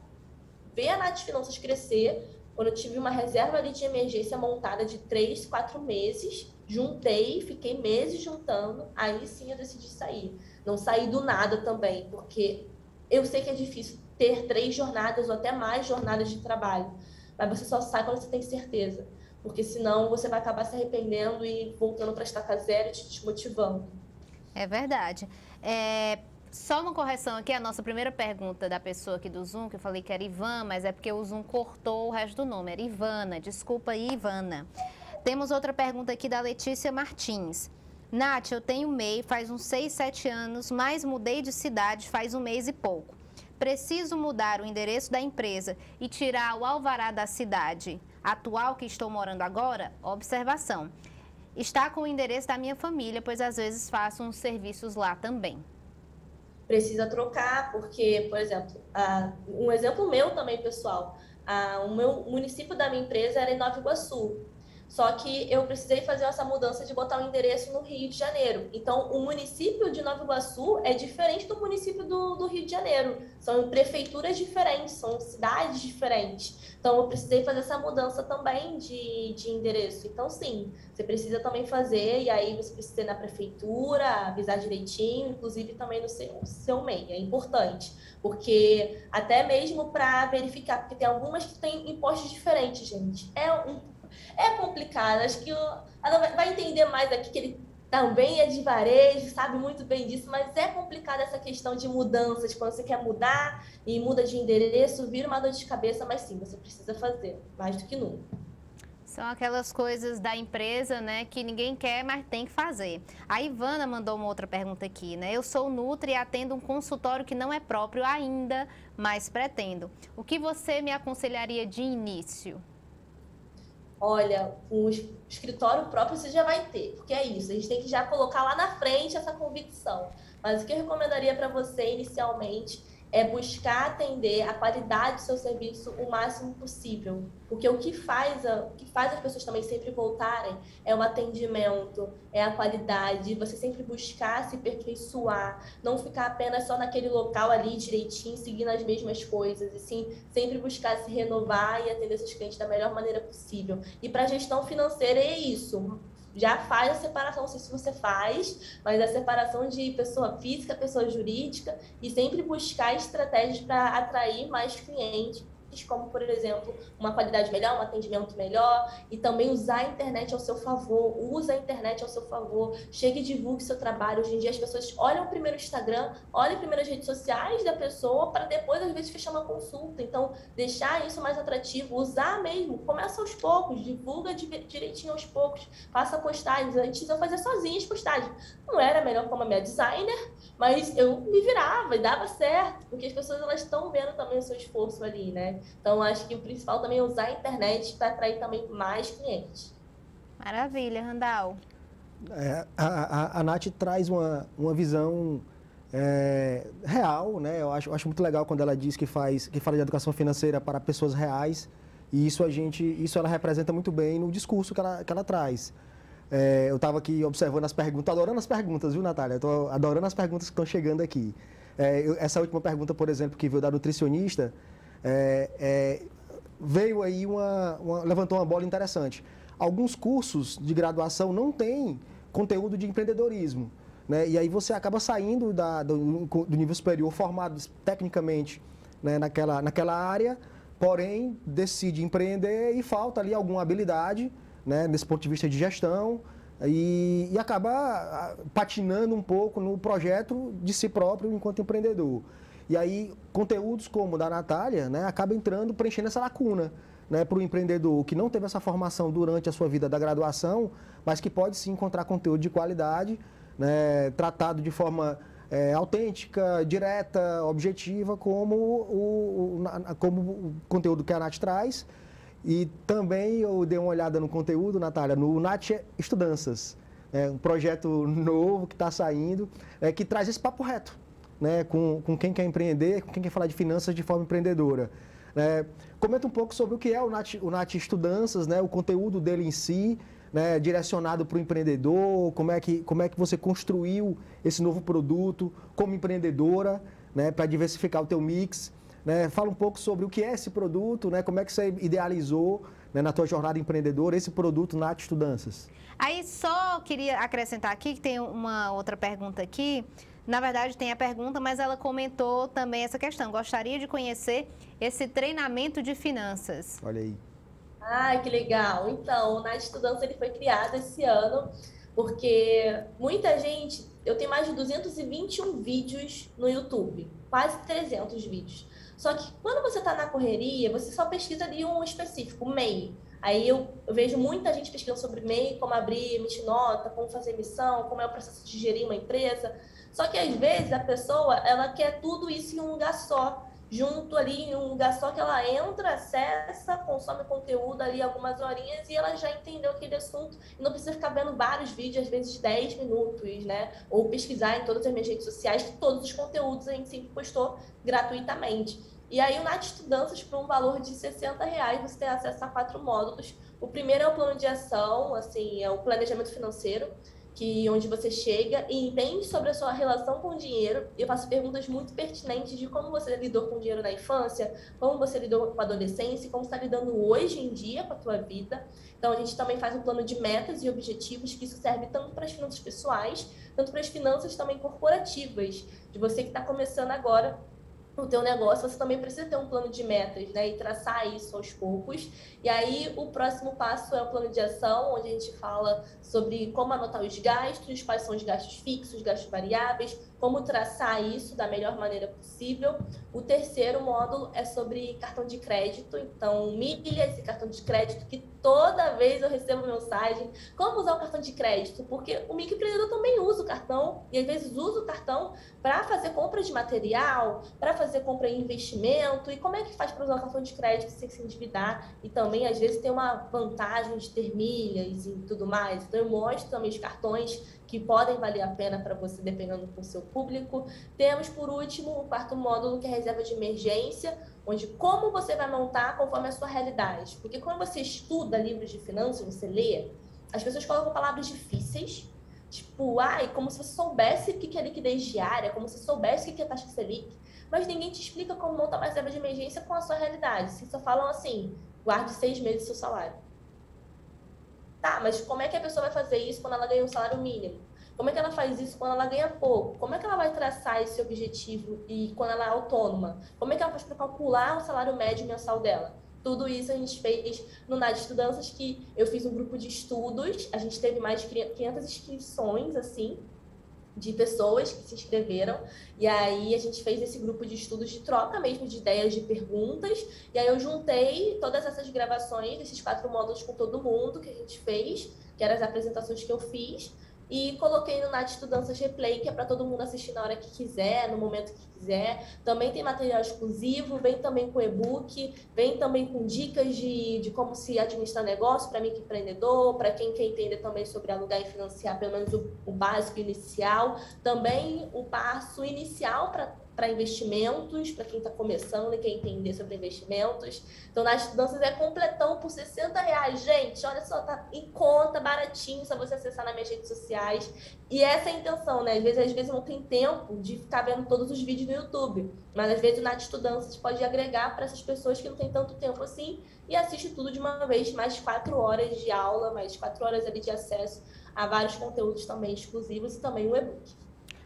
ver a Nath Finanças crescer, quando eu tive uma reserva ali de emergência montada de 3, 4 meses, juntei, fiquei meses juntando, aí sim eu decidi sair. Não saí do nada também, porque eu sei que é difícil ter 3 jornadas ou até mais jornadas de trabalho, mas você só sai quando você tem certeza, porque senão você vai acabar se arrependendo e voltando para estaca zero e te desmotivando. É verdade. Só uma correção aqui, a nossa primeira pergunta da pessoa aqui do Zoom, que eu falei que era Ivan, mas é porque o Zoom cortou o resto do nome, era Ivana, desculpa aí, Ivana. Temos outra pergunta aqui da Letícia Martins. Nath, eu tenho MEI faz uns 6, 7 anos, mas mudei de cidade faz um mês e pouco. Preciso mudar o endereço da empresa e tirar o alvará da cidade atual que estou morando agora? Observação. Está com o endereço da minha família, pois às vezes faço uns serviços lá também. Precisa trocar, porque, por exemplo, um exemplo meu também, pessoal, o meu município da minha empresa era em Nova Iguaçu. Só que eu precisei fazer essa mudança de botar o endereço no Rio de Janeiro. Então, o município de Nova Iguaçu é diferente do município do Rio de Janeiro. São prefeituras diferentes, são cidades diferentes. Então, eu precisei fazer essa mudança também de endereço. Então, sim, você precisa também fazer, e aí você precisa ir na prefeitura, avisar direitinho, inclusive também no seu MEI. É importante, porque até mesmo para verificar, porque tem algumas que têm impostos diferentes, gente. É complicado, acho que ela vai entender mais aqui, que ele também é de varejo, sabe muito bem disso, mas é complicado essa questão de mudanças, quando você quer mudar e muda de endereço, vira uma dor de cabeça, mas sim, você precisa fazer, mais do que nunca. São aquelas coisas da empresa, né, que ninguém quer, mas tem que fazer. A Ivana mandou uma outra pergunta aqui, né? Eu sou Nutri e atendo um consultório que não é próprio ainda, mas pretendo. O que você me aconselharia de início? Olha, o escritório próprio você já vai ter, porque é isso, a gente tem que já colocar lá na frente essa convicção. Mas o que eu recomendaria para você inicialmente é buscar atender a qualidade do seu serviço o máximo possível. Porque o que faz as pessoas também sempre voltarem é o atendimento, é a qualidade, você sempre buscar se aperfeiçoar, não ficar apenas só naquele local ali direitinho, seguindo as mesmas coisas, e sim sempre buscar se renovar e atender seus clientes da melhor maneira possível. E para a gestão financeira é isso. Já faz a separação, não sei se você faz, mas a separação de pessoa física, pessoa jurídica, e sempre buscar estratégias para atrair mais clientes, como, por exemplo, uma qualidade melhor, um atendimento melhor, e também usar a internet ao seu favor. Usa a internet ao seu favor, chegue e divulgue seu trabalho. Hoje em dia as pessoas olham primeiro o Instagram, olham primeiro as redes sociais da pessoa, para depois, às vezes, fechar uma consulta. Então, deixar isso mais atrativo, usar mesmo, começa aos poucos, divulga direitinho aos poucos, faça postagens. Antes eu fazia sozinha as postagens. Não era melhor como a minha designer, mas eu me virava e dava certo, porque as pessoas elas estão vendo também o seu esforço ali, né? Então, acho que o principal também é usar a internet para atrair também mais clientes. Maravilha, Randall. A Nath traz uma visão real, né? Eu acho muito legal quando ela diz que fala de educação financeira para pessoas reais, e isso ela representa muito bem no discurso que ela traz. Eu estava aqui observando as perguntas, adorando as perguntas, viu, Natália? Estou adorando as perguntas que estão chegando aqui. Essa última pergunta, por exemplo, que veio da nutricionista, veio aí levantou uma bola interessante. Alguns cursos de graduação não têm conteúdo de empreendedorismo, né? E aí você acaba saindo do nível superior formado tecnicamente, né, naquela área, porém decide empreender e falta ali alguma habilidade, né, desse ponto de vista de gestão, e acaba patinando um pouco no projeto de si próprio enquanto empreendedor. E aí, conteúdos como o da Natália, né, acaba entrando, preenchendo essa lacuna, né, para o empreendedor que não teve essa formação durante a sua vida da graduação, mas que pode sim encontrar conteúdo de qualidade, né, tratado de forma autêntica, direta, objetiva, como o conteúdo que a Nath traz. E também eu dei uma olhada no conteúdo, Natália, no Nath Estudanças, um projeto novo que está saindo, que traz esse papo reto, né, com quem quer empreender, com quem quer falar de finanças de forma empreendedora. Comenta um pouco sobre o que é o Nath Estudanças, né, o conteúdo dele em si, né, direcionado para o empreendedor, como é que você construiu esse novo produto como empreendedora, né, para diversificar o teu mix. Né? Fala um pouco sobre o que é esse produto, né, como é que você idealizou, né, na tua jornada empreendedora esse produto Nath Estudanças. Aí só queria acrescentar aqui que tem uma outra pergunta aqui. Na verdade, tem a pergunta, mas ela comentou também essa questão. Gostaria de conhecer esse treinamento de finanças. Olha aí. Ai, que legal. Então, o Nath Estudança ele foi criado esse ano porque muita gente... Eu tenho mais de 221 vídeos no YouTube, quase 300 vídeos. Só que quando você está na correria, você só pesquisa ali um específico, MEI. Aí eu vejo muita gente pesquisando sobre MEI, como abrir, emitir nota, como fazer emissão, como é o processo de gerir uma empresa. Só que às vezes a pessoa, ela quer tudo isso em um lugar só, junto ali em um lugar só que ela entra, acessa, consome conteúdo ali algumas horinhas e ela já entendeu aquele assunto e não precisa ficar vendo vários vídeos, às vezes 10 minutos, né? Ou pesquisar em todas as minhas redes sociais, que todos os conteúdos a gente sempre postou gratuitamente. E aí o Nath Estudanças, por um valor de R$60, você tem acesso a 4 módulos. O primeiro é o plano de ação, assim, é o planejamento financeiro, onde você chega e entende sobre a sua relação com o dinheiro. Eu faço perguntas muito pertinentes de como você lidou com o dinheiro na infância, como você lidou com a adolescência, como você está lidando hoje em dia com a tua vida. Então, a gente também faz um plano de metas e objetivos, que isso serve tanto para as finanças pessoais, tanto para as finanças também corporativas, de você que está começando agora o teu negócio, você também precisa ter um plano de metas, né, e traçar isso aos poucos. E aí, o próximo passo é o plano de ação, onde a gente fala sobre como anotar os gastos, quais são os gastos fixos, gastos variáveis, como traçar isso da melhor maneira possível. O terceiro módulo é sobre cartão de crédito, então milhas e cartão de crédito, que toda vez eu recebo mensagem, como usar o cartão de crédito? Porque o microempreendedor também usa o cartão, e às vezes usa o cartão para fazer compra de material, para fazer compra em investimento, e como é que faz para usar o cartão de crédito sem se endividar? E também, às vezes, tem uma vantagem de ter milhas e tudo mais. Então, eu mostro também os cartões que podem valer a pena para você, dependendo do seu público. Temos, por último, o quarto módulo, que é a reserva de emergência, onde como você vai montar conforme a sua realidade. Porque quando você estuda livros de finanças, você lê, as pessoas colocam palavras difíceis, tipo, como se você soubesse o que é liquidez diária, como se você soubesse o que é taxa Selic, mas ninguém te explica como montar uma reserva de emergência com a sua realidade. Vocês só falam assim, guarde 6 meses do seu salário. Tá, mas como é que a pessoa vai fazer isso quando ela ganha um salário mínimo? Como é que ela faz isso quando ela ganha pouco? Como é que ela vai traçar esse objetivo e quando ela é autônoma? Como é que ela faz para calcular o salário médio mensal dela? Tudo isso a gente fez no NAD Estudanças, que eu fiz um grupo de estudos, a gente teve mais de 500 inscrições, assim, de pessoas que se inscreveram, e aí a gente fez esse grupo de estudos de troca mesmo de ideias, de perguntas, e aí eu juntei todas essas gravações desses 4 módulos com todo mundo que a gente fez, que eram as apresentações que eu fiz, e coloquei no NAD Estudanças Replay, que é para todo mundo assistir na hora que quiser, no momento que quiser. Também tem material exclusivo, vem também com e-book, vem também com dicas de como se administrar negócio para microempreendedor, para quem quer entender também sobre alugar e financiar, pelo menos o básico inicial. Também o passo inicial para investimentos, para quem está começando e quer entender sobre investimentos. Então, NAD Estudanças é completão por R$60, gente. Olha só, tá em conta, baratinho, só você acessar nas minhas redes sociais. E essa é a intenção, né? Às vezes não tem tempo de ficar vendo todos os vídeos no YouTube, mas às vezes o NAD Estudanças pode agregar para essas pessoas que não têm tanto tempo assim e assiste tudo de uma vez, mais 4 horas de aula, mais 4 horas ali de acesso a vários conteúdos também exclusivos e também o e-book.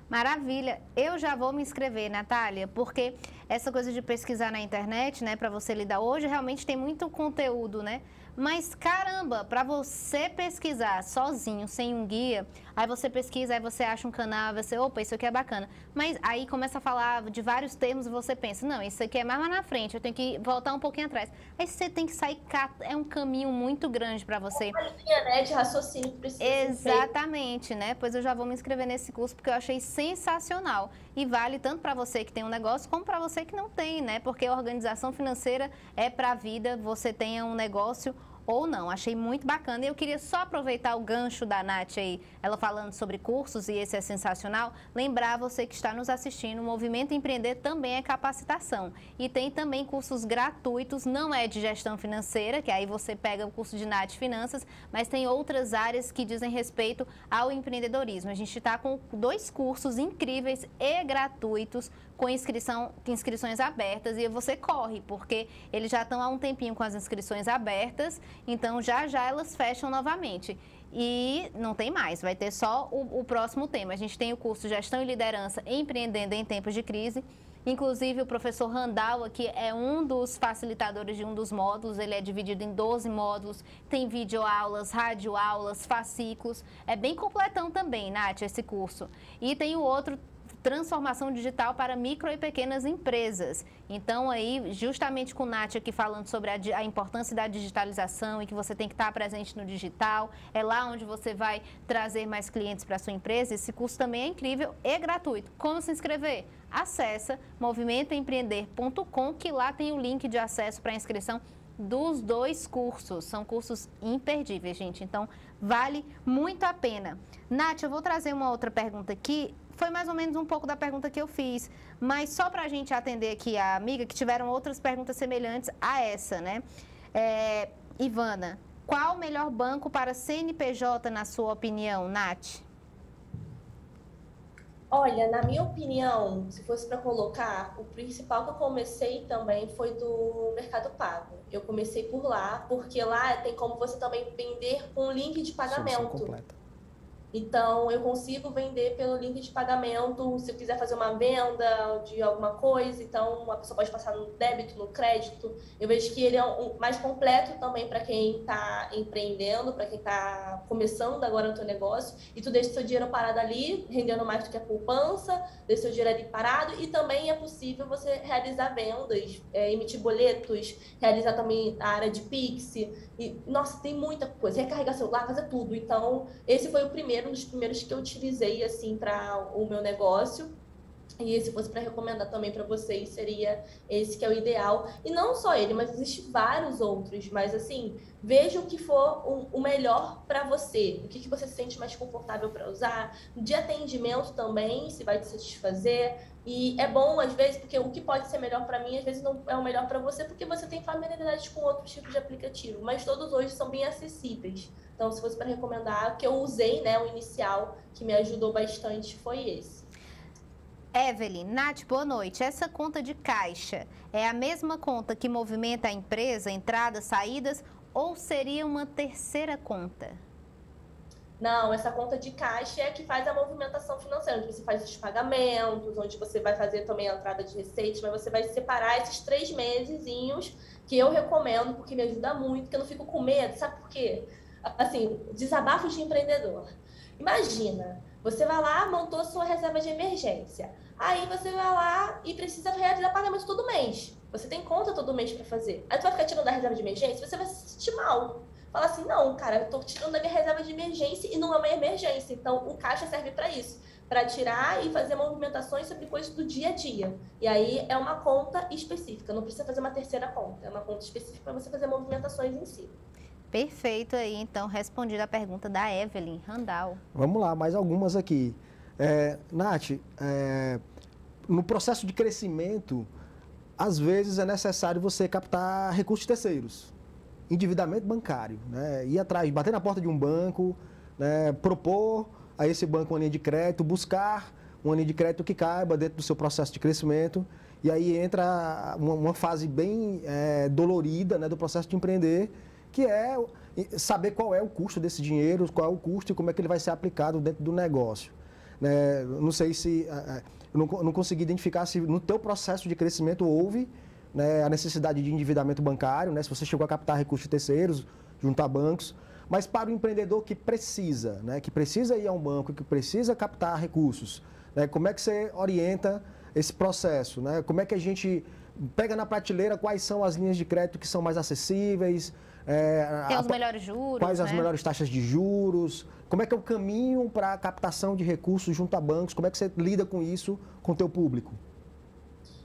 Maravilha. Eu já vou me inscrever, Natália, porque essa coisa de pesquisar na internet, né, para você lidar hoje, realmente tem muito conteúdo, né? Mas, caramba, para você pesquisar sozinho, sem um guia, aí você pesquisa, aí você acha um canal, você, opa, isso aqui é bacana. Mas aí começa a falar de vários termos e você pensa, não, isso aqui é mais lá na frente, eu tenho que voltar um pouquinho atrás. Aí você tem que sair, é um caminho muito grande para você. Uma linha, né, de raciocínio que precisa Exatamente, né? Pois eu já vou me inscrever nesse curso porque eu achei sensacional. E vale tanto para você que tem um negócio como para você que não tem, né? Porque a organização financeira é para a vida, você tenha um negócio ou não. Achei muito bacana. E eu queria só aproveitar o gancho da Nath aí, ela falando sobre cursos, e esse é sensacional, lembrar você que está nos assistindo, o Movimento Empreender também é capacitação. E tem também cursos gratuitos, não é de gestão financeira, que aí você pega o curso de Nath Finanças, mas tem outras áreas que dizem respeito ao empreendedorismo. A gente está com 2 cursos incríveis e gratuitos, com inscrições abertas, e você corre, porque eles já estão há um tempinho com as inscrições abertas, então já elas fecham novamente. E não tem mais, vai ter só o próximo tema. A gente tem o curso Gestão e Liderança Empreendendo em Tempos de Crise. Inclusive, o professor Randall aqui é um dos facilitadores de um dos módulos, ele é dividido em 12 módulos, tem videoaulas, radioaulas, fascículos, é bem completão também, Nath, esse curso. E tem o outro, Transformação Digital para Micro e Pequenas Empresas. Então, aí, justamente com o Nath aqui falando sobre a importância da digitalização e que você tem que estar presente no digital, é lá onde você vai trazer mais clientes para a sua empresa. Esse curso também é incrível e gratuito. Como se inscrever? Acessa movimentoempreender.com, que lá tem o link de acesso para a inscrição dos 2 cursos. São cursos imperdíveis, gente. Então, vale muito a pena. Nath, eu vou trazer uma outra pergunta aqui. Foi mais ou menos um pouco da pergunta que eu fiz, mas só para a gente atender aqui a amiga, que tiveram outras perguntas semelhantes a essa, né? Ivana, qual o melhor banco para CNPJ, na sua opinião, Nath? Olha, na minha opinião, se fosse para colocar, o principal que eu comecei também foi do Mercado Pago. Eu comecei por lá, porque lá tem como você também vender com link de pagamento. Então, eu consigo vender pelo link de pagamento, se eu quiser fazer uma venda de alguma coisa, então a pessoa pode passar no débito, no crédito. Eu vejo que ele é mais completo também para quem está empreendendo, para quem está começando agora no seu negócio, e tu deixa o seu dinheiro parado ali, rendendo mais do que a poupança, deixa o seu dinheiro ali parado, e também é possível você realizar vendas, emitir boletos, realizar também a área de Pix, e, nossa, tem muita coisa, recarregar celular, fazer tudo. Então, esse foi um dos primeiros que eu utilizei, assim, para o meu negócio. E se fosse para recomendar também para vocês, seria esse que é o ideal. E não só ele, mas existem vários outros. Mas assim, veja o que for o melhor para você. O que você se sente mais confortável para usar. De atendimento também, se vai te satisfazer. E é bom, às vezes, porque o que pode ser melhor para mim, às vezes não é o melhor para você, porque você tem familiaridade com outros tipos de aplicativo. Mas todos hoje são bem acessíveis. Então, se fosse para recomendar, o que eu usei, né, o inicial, que me ajudou bastante, foi esse. Evelyn, Nath, boa noite. Essa conta de caixa é a mesma conta que movimenta a empresa, entradas, saídas, ou seria uma terceira conta? Não, essa conta de caixa é a que faz a movimentação financeira, onde você faz os pagamentos, onde você vai fazer também a entrada de receitas, mas você vai separar esses 3 mesezinhos que eu recomendo, porque me ajuda muito, que eu não fico com medo, sabe por quê? Assim, desabafo de empreendedor. Imagina, você vai lá, montou sua reserva de emergência. Aí você vai lá e precisa realizar pagamento todo mês. Você tem conta todo mês para fazer. Aí tu vai ficar tirando da reserva de emergência, você vai se sentir mal. Fala assim, não, cara, eu tô tirando da minha reserva de emergência e não é uma emergência. Então, o caixa serve para isso. Para tirar e fazer movimentações sobre coisas do dia a dia. E aí é uma conta específica. Não precisa fazer uma terceira conta. É uma conta específica para você fazer movimentações em si. Perfeito aí, então, respondida a pergunta da Evelyn Randall. Vamos lá, mais algumas aqui. Nath, no processo de crescimento, às vezes é necessário você captar recursos terceiros, endividamento bancário, né? Ir atrás, bater na porta de um banco, né? Propor a esse banco uma linha de crédito, buscar uma linha de crédito que caiba dentro do seu processo de crescimento. E aí entra uma fase bem dolorida, né, do processo de empreender, que é saber qual é o custo desse dinheiro, qual é o custo e como é que ele vai ser aplicado dentro do negócio. Né? Não sei se... Eu não consegui identificar se no teu processo de crescimento houve, né, a necessidade de endividamento bancário, né, se você chegou a captar recursos terceiros, junto a bancos, mas para o empreendedor que precisa, né, que precisa ir a um banco, que precisa captar recursos, né, como é que você orienta esse processo? Né? Como é que a gente pega na prateleira quais são as linhas de crédito que são mais acessíveis? Tem os melhores juros, quais né? as melhores taxas de juros? Como é que é o caminho para a captação de recursos junto a bancos? Como é que você lida com isso com o teu público?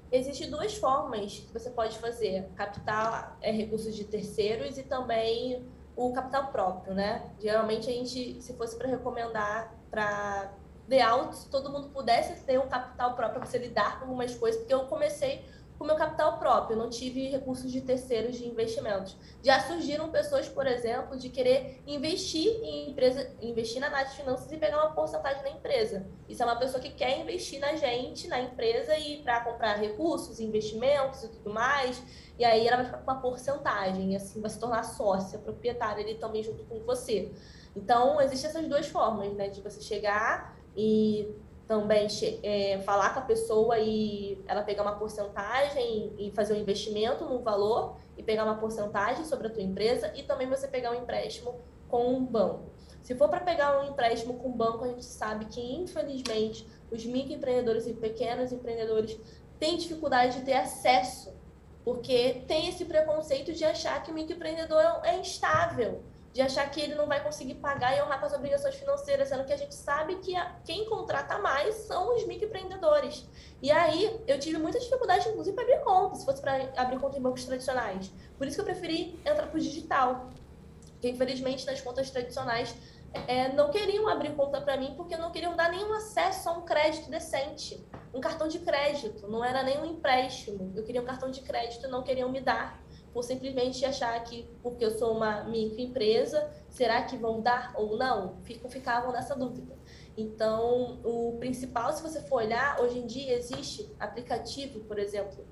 Existem 2 formas que você pode fazer. Captar recursos de terceiros e também o capital próprio, né? Geralmente a gente, se fosse para recomendar para ideal, se todo mundo pudesse ter um capital próprio para você lidar com algumas coisas, porque eu comecei com o meu capital próprio, eu não tive recursos de terceiros de investimentos. Já surgiram pessoas, por exemplo, de querer investir em empresa, investir na Nath Finanças e pegar uma porcentagem na empresa. Isso é uma pessoa que quer investir na gente, na empresa, e para comprar recursos, investimentos e tudo mais, e aí ela vai ficar com uma porcentagem, e assim vai se tornar sócia, proprietária ali também junto com você. Então, existem essas 2 formas, né, de você chegar e também falar com a pessoa e ela pegar uma porcentagem e fazer um investimento no valor e pegar uma porcentagem sobre a tua empresa, e também você pegar um empréstimo com um banco. Se for para pegar um empréstimo com um banco, a gente sabe que, infelizmente, os microempreendedores e pequenos empreendedores têm dificuldade de ter acesso, porque tem esse preconceito de achar que o microempreendedor é instável, de achar que ele não vai conseguir pagar e honrar com as obrigações financeiras, sendo que a gente sabe que quem contrata mais são os microempreendedores. E aí, eu tive muita dificuldade, inclusive, para abrir conta, se fosse para abrir conta em bancos tradicionais. Por isso que eu preferi entrar para o digital. Porque, infelizmente, nas contas tradicionais, não queriam abrir conta para mim, porque não queriam dar nenhum acesso a um crédito decente. Um cartão de crédito, não era nem um empréstimo. Eu queria um cartão de crédito e não queriam me dar, por simplesmente achar que, porque eu sou uma microempresa, será que vão dar ou não? Ficavam nessa dúvida. Então, o principal, se você for olhar, hoje em dia existe aplicativo, por exemplo,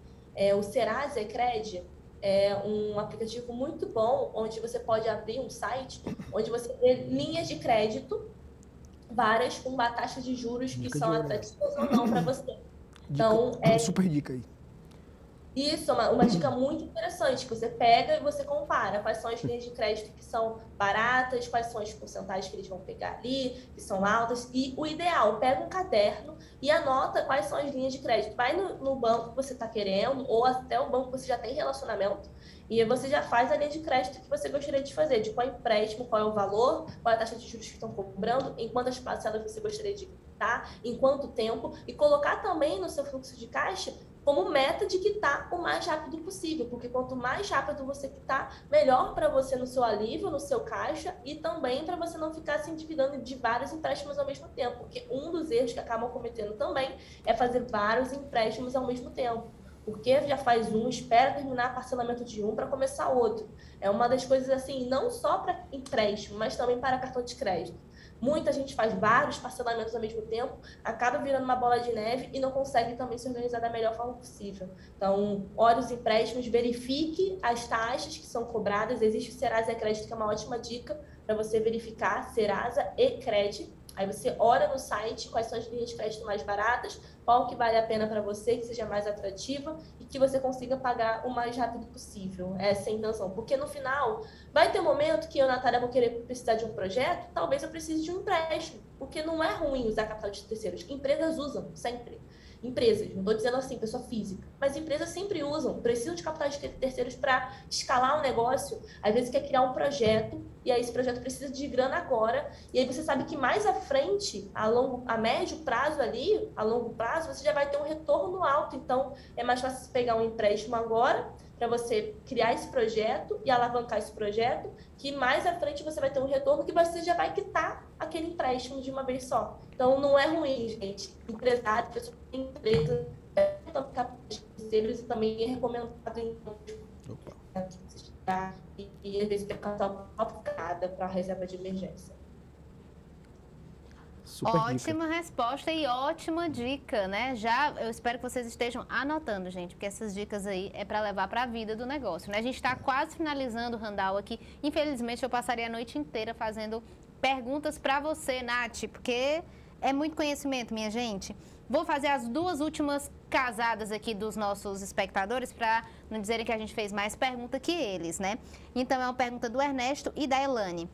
o Serasa Ecred, é um aplicativo muito bom, onde você pode abrir um site, onde você tem linhas de crédito, várias, com uma taxa de juros que são atrativas ou não para você. Então, super dica aí. Isso, uma dica muito interessante, que você pega e você compara quais são as linhas de crédito que são baratas, quais são as porcentagens que eles vão pegar ali, que são altas, e o ideal, pega um caderno e anota quais são as linhas de crédito. Vai no banco que você está querendo, ou até o banco que você já tem relacionamento, e aí você já faz a linha de crédito que você gostaria de fazer, de qual empréstimo, qual é o valor, qual é a taxa de juros que estão cobrando, em quantas parcelas você gostaria de quitar, em quanto tempo, e colocar também no seu fluxo de caixa como meta de quitar o mais rápido possível, porque quanto mais rápido você quitar, melhor para você no seu alívio, no seu caixa, e também para você não ficar se endividando de vários empréstimos ao mesmo tempo, porque um dos erros que acabam cometendo também é fazer vários empréstimos ao mesmo tempo. Porque já faz um, espera terminar parcelamento de um para começar outro. É uma das coisas assim, não só para empréstimo, mas também para cartão de crédito. Muita gente faz vários parcelamentos ao mesmo tempo, acaba virando uma bola de neve e não consegue também se organizar da melhor forma possível. Então, olhe os empréstimos, verifique as taxas que são cobradas. Existe o Serasa e Crédito, que é uma ótima dica para você verificar, Serasa e Crédito. Aí você olha no site quais são as linhas de crédito mais baratas, qual que vale a pena para você, que seja mais atrativa e que você consiga pagar o mais rápido possível. Essa é a intenção. Porque no final, vai ter um momento que eu, Natália, vou querer precisar de um projeto, talvez eu precise de um empréstimo. Porque não é ruim usar capital de terceiros. Empresas usam, sempre. Empresas, não estou dizendo assim, pessoa física, mas empresas sempre usam, precisam de capitais de terceiros para escalar um negócio. Às vezes quer criar um projeto, e aí esse projeto precisa de grana agora, e aí você sabe que mais à frente, a médio prazo ali, a longo prazo, você já vai ter um retorno alto. Então, é mais fácil pegar um empréstimo agora, para você criar esse projeto e alavancar esse projeto, que mais à frente você vai ter um retorno que você já vai quitar aquele empréstimo de uma vez só. Então, não é ruim, gente. Empresário, pessoas que têm empresa, e também é recomendado em e às vezes ter capital aplicada para a reserva de emergência. Super ótima dica. Resposta e ótima dica, né? Eu espero que vocês estejam anotando, gente, porque essas dicas aí é para levar para a vida do negócio, né? A gente está quase finalizando o Randall aqui. Infelizmente, eu passaria a noite inteira fazendo perguntas para você, Nath, porque é muito conhecimento, minha gente. Vou fazer as duas últimas casadas aqui dos nossos espectadores para não dizerem que a gente fez mais pergunta que eles, né? Então, é uma pergunta do Ernesto e da Elane.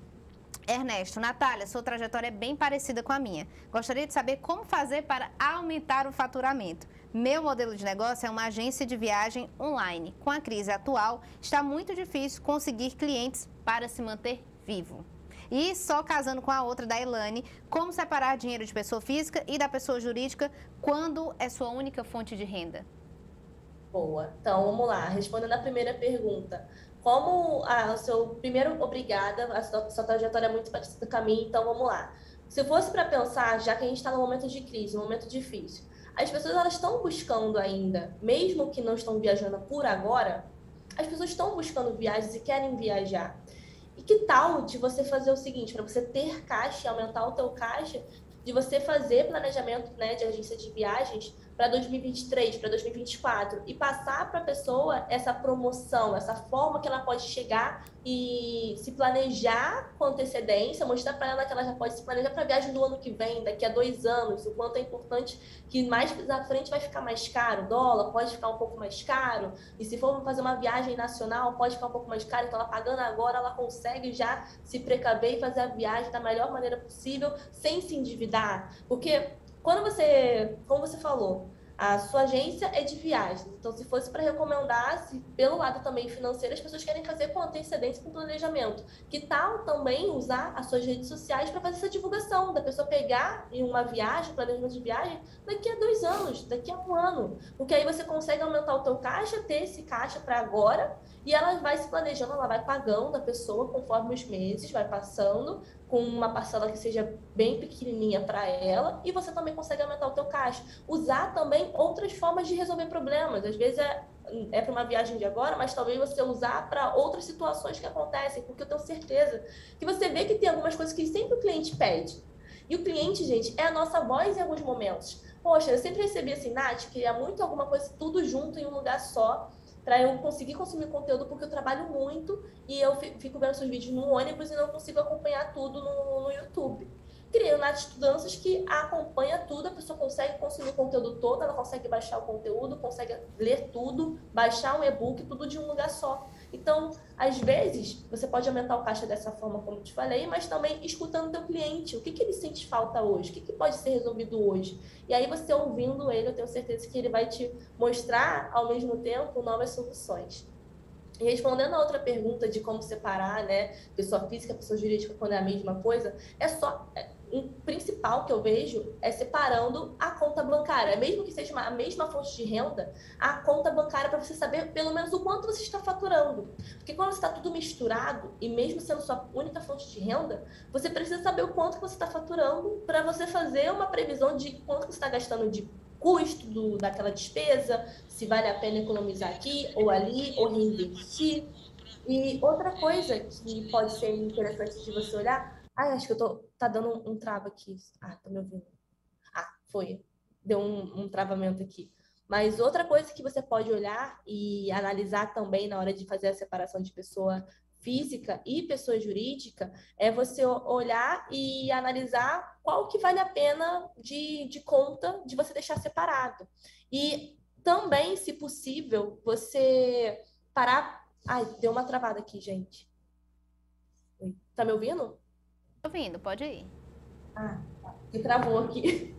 Ernesto, Natália, sua trajetória é bem parecida com a minha. Gostaria de saber como fazer para aumentar o faturamento. Meu modelo de negócio é uma agência de viagem online. Com a crise atual, está muito difícil conseguir clientes para se manter vivo. E só casando com a outra da Elane, como separar dinheiro de pessoa física e da pessoa jurídica quando é sua única fonte de renda? Boa. Então, vamos lá. Respondendo a primeira pergunta. Como o seu primeiro, obrigada, a sua trajetória é muito parecida com a minha, então vamos lá. Se fosse para pensar, já que a gente está num momento de crise, um momento difícil, as pessoas elas estão buscando ainda, mesmo que não estão viajando por agora, as pessoas estão buscando viagens e querem viajar. E que tal de você fazer o seguinte, para você ter caixa e aumentar o teu caixa, de você fazer planejamento, né, de agência de viagens para 2023, para 2024 e passar para a pessoa essa promoção, essa forma que ela pode chegar e se planejar com antecedência, mostrar para ela que ela já pode se planejar para a viagem do ano que vem, daqui a 2 anos, o quanto é importante que mais à frente vai ficar mais caro, o dólar pode ficar um pouco mais caro, e se for fazer uma viagem nacional pode ficar um pouco mais caro, então ela pagando agora, ela consegue já se precaver e fazer a viagem da melhor maneira possível, sem se endividar, porque quando você, como você falou, a sua agência é de viagens. Então, se fosse para recomendar, se pelo lado também financeiro, as pessoas querem fazer com antecedência, com planejamento. Que tal também usar as suas redes sociais para fazer essa divulgação, da pessoa pegar em uma viagem, planejamento de viagem, daqui a 2 anos, daqui a 1 ano. Porque aí você consegue aumentar o teu caixa, ter esse caixa para agora, e ela vai se planejando, ela vai pagando a pessoa conforme os meses, vai passando, com uma parcela que seja bem pequenininha para ela, e você também consegue aumentar o teu caixa. Usar também outras formas de resolver problemas. Às vezes é para uma viagem de agora, mas talvez você usar para outras situações que acontecem, porque eu tenho certeza que você vê que tem algumas coisas que sempre o cliente pede. E o cliente, gente, é a nossa voz em alguns momentos. Poxa, eu sempre recebi assim, Nath, queria muito alguma coisa tudo junto em um lugar só, para eu conseguir consumir conteúdo, porque eu trabalho muito e eu fico vendo seus vídeos no ônibus e não consigo acompanhar tudo no YouTube. Criei o Nath Estudanças que acompanha tudo, a pessoa consegue consumir o conteúdo todo, ela consegue baixar o conteúdo, consegue ler tudo, baixar um e-book, tudo de um lugar só. Então, às vezes, você pode aumentar o caixa dessa forma, como eu te falei, mas também escutando o teu cliente, o que ele sente falta hoje, o que pode ser resolvido hoje. E aí, você ouvindo ele, eu tenho certeza que ele vai te mostrar, ao mesmo tempo, novas soluções. E respondendo a outra pergunta de como separar, né, pessoa física, pessoa jurídica, quando é a mesma coisa, um principal que eu vejo é separando a conta bancária, mesmo que seja a mesma fonte de renda, a conta bancária para você saber pelo menos o quanto você está faturando. Porque quando está tudo misturado, e mesmo sendo sua única fonte de renda, você precisa saber o quanto você está faturando para você fazer uma previsão de quanto você está gastando de custo daquela despesa, se vale a pena economizar aqui ou ali, ou reinvestir. E outra coisa que pode ser interessante de você olhar, acho que tá dando um trava aqui. Tá me ouvindo? Foi. Deu um travamento aqui. Mas outra coisa que você pode olhar e analisar também na hora de fazer a separação de pessoa física e pessoa jurídica é você olhar e analisar qual que vale a pena de conta de você deixar separado. E também, se possível, você parar... deu uma travada aqui, gente. Tá me ouvindo? Tô ouvindo, pode ir. Tá. Que travou aqui.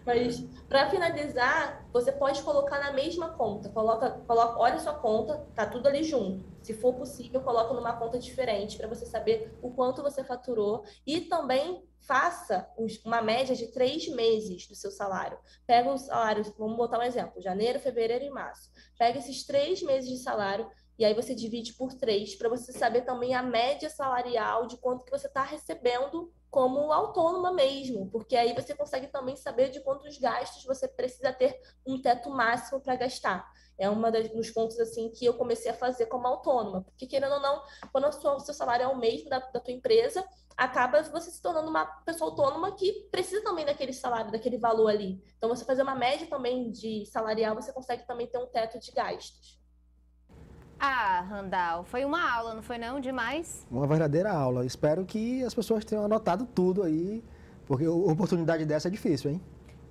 Mas, para finalizar, você pode colocar na mesma conta. Olha a sua conta, tá tudo ali junto. Se for possível, coloca numa conta diferente para você saber o quanto você faturou. E também faça uma média de 3 meses do seu salário. Pega um salário, vamos botar um exemplo, janeiro, fevereiro e março. Pega esses 3 meses de salário e aí você divide por 3 para você saber também a média salarial de quanto que você está recebendo como autônoma mesmo, porque aí você consegue também saber de quantos gastos você precisa ter um teto máximo para gastar. É dos pontos assim que eu comecei a fazer como autônoma, porque querendo ou não, quando o seu salário é o mesmo da tua empresa, acaba você se tornando uma pessoa autônoma que precisa também daquele salário, daquele valor ali. Então, você fazer uma média também de salarial, você consegue também ter um teto de gastos. Randall, foi uma aula, não foi não? Demais? Uma verdadeira aula. Espero que as pessoas tenham anotado tudo aí, porque oportunidade dessa é difícil, hein?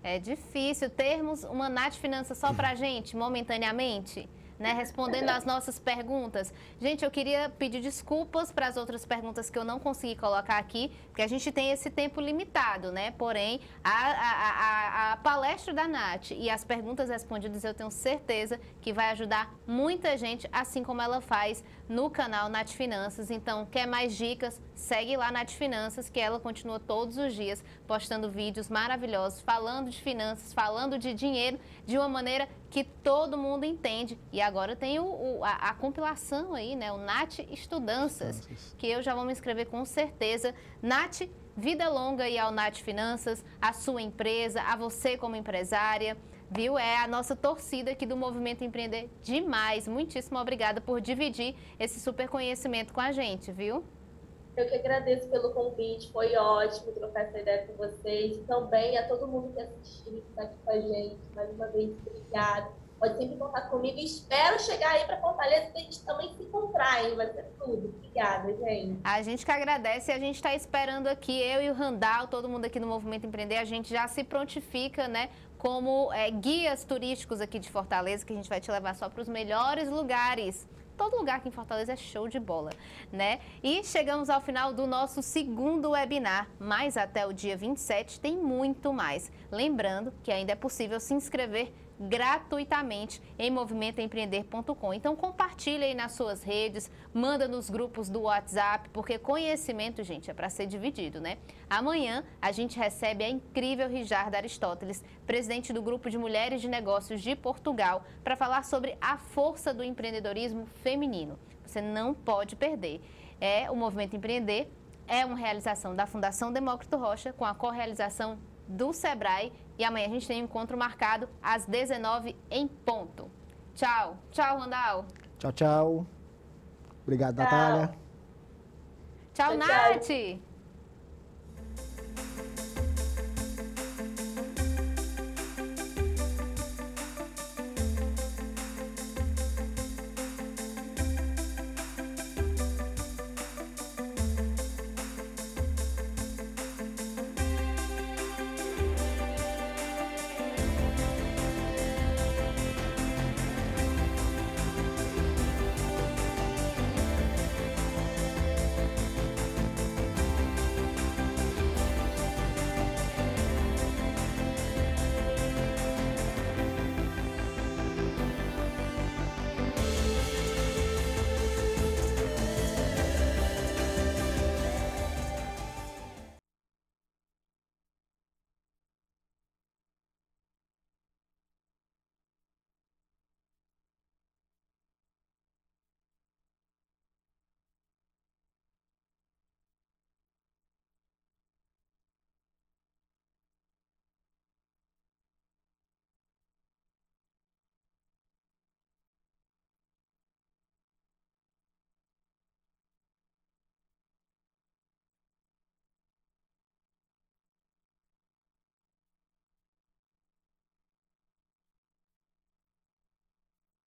É difícil termos uma Nath Finanças só pra gente, momentaneamente, né? Respondendo às nossas perguntas. Gente, eu queria pedir desculpas para as outras perguntas que eu não consegui colocar aqui, porque a gente tem esse tempo limitado, né? Porém, a palestra da Nath e as perguntas respondidas, eu tenho certeza que vai ajudar muita gente, assim como ela faz no canal Nath Finanças. Então, quer mais dicas? Segue lá Nath Finanças, que ela continua todos os dias postando vídeos maravilhosos, falando de finanças, falando de dinheiro, de uma maneira que todo mundo entende. E agora tem a compilação aí, né? O Nath Estudanças, que eu já vou me inscrever com certeza. Nath, vida longa aí ao Nath Finanças, a sua empresa, a você como empresária, viu? É a nossa torcida aqui do Movimento Empreender demais. Muitíssimo obrigada por dividir esse super conhecimento com a gente, viu? Eu que agradeço pelo convite, foi ótimo trocar essa ideia com vocês. E também a todo mundo que assistiu e que está aqui com a gente. Mais uma vez, obrigada. Pode sempre contar comigo. Espero chegar aí para Fortaleza e a gente também se encontrar, hein? Vai ser tudo. Obrigada, gente. A gente que agradece e a gente está esperando aqui, eu e o Randall, todo mundo aqui no Movimento Empreender, a gente já se prontifica, né? Como guias turísticos aqui de Fortaleza, que a gente vai te levar só para os melhores lugares. Todo lugar aqui em Fortaleza é show de bola, né? E chegamos ao final do nosso segundo webinar, mas até o dia 27 tem muito mais. Lembrando que ainda é possível se inscrever gratuitamente em movimentoempreender.com. Então compartilha aí nas suas redes, manda nos grupos do WhatsApp, porque conhecimento, gente, é para ser dividido, né? Amanhã a gente recebe a incrível Rijarda Aristóteles, presidente do Grupo de Mulheres de Negócios de Portugal, para falar sobre a força do empreendedorismo feminino. Você não pode perder. O Movimento Empreender é uma realização da Fundação Demócrito Rocha com a correalização do Sebrae. E amanhã a gente tem um encontro marcado às 19h em ponto. Tchau. Tchau, Randall. Tchau, tchau. Obrigado, Natália. Tchau, Nath.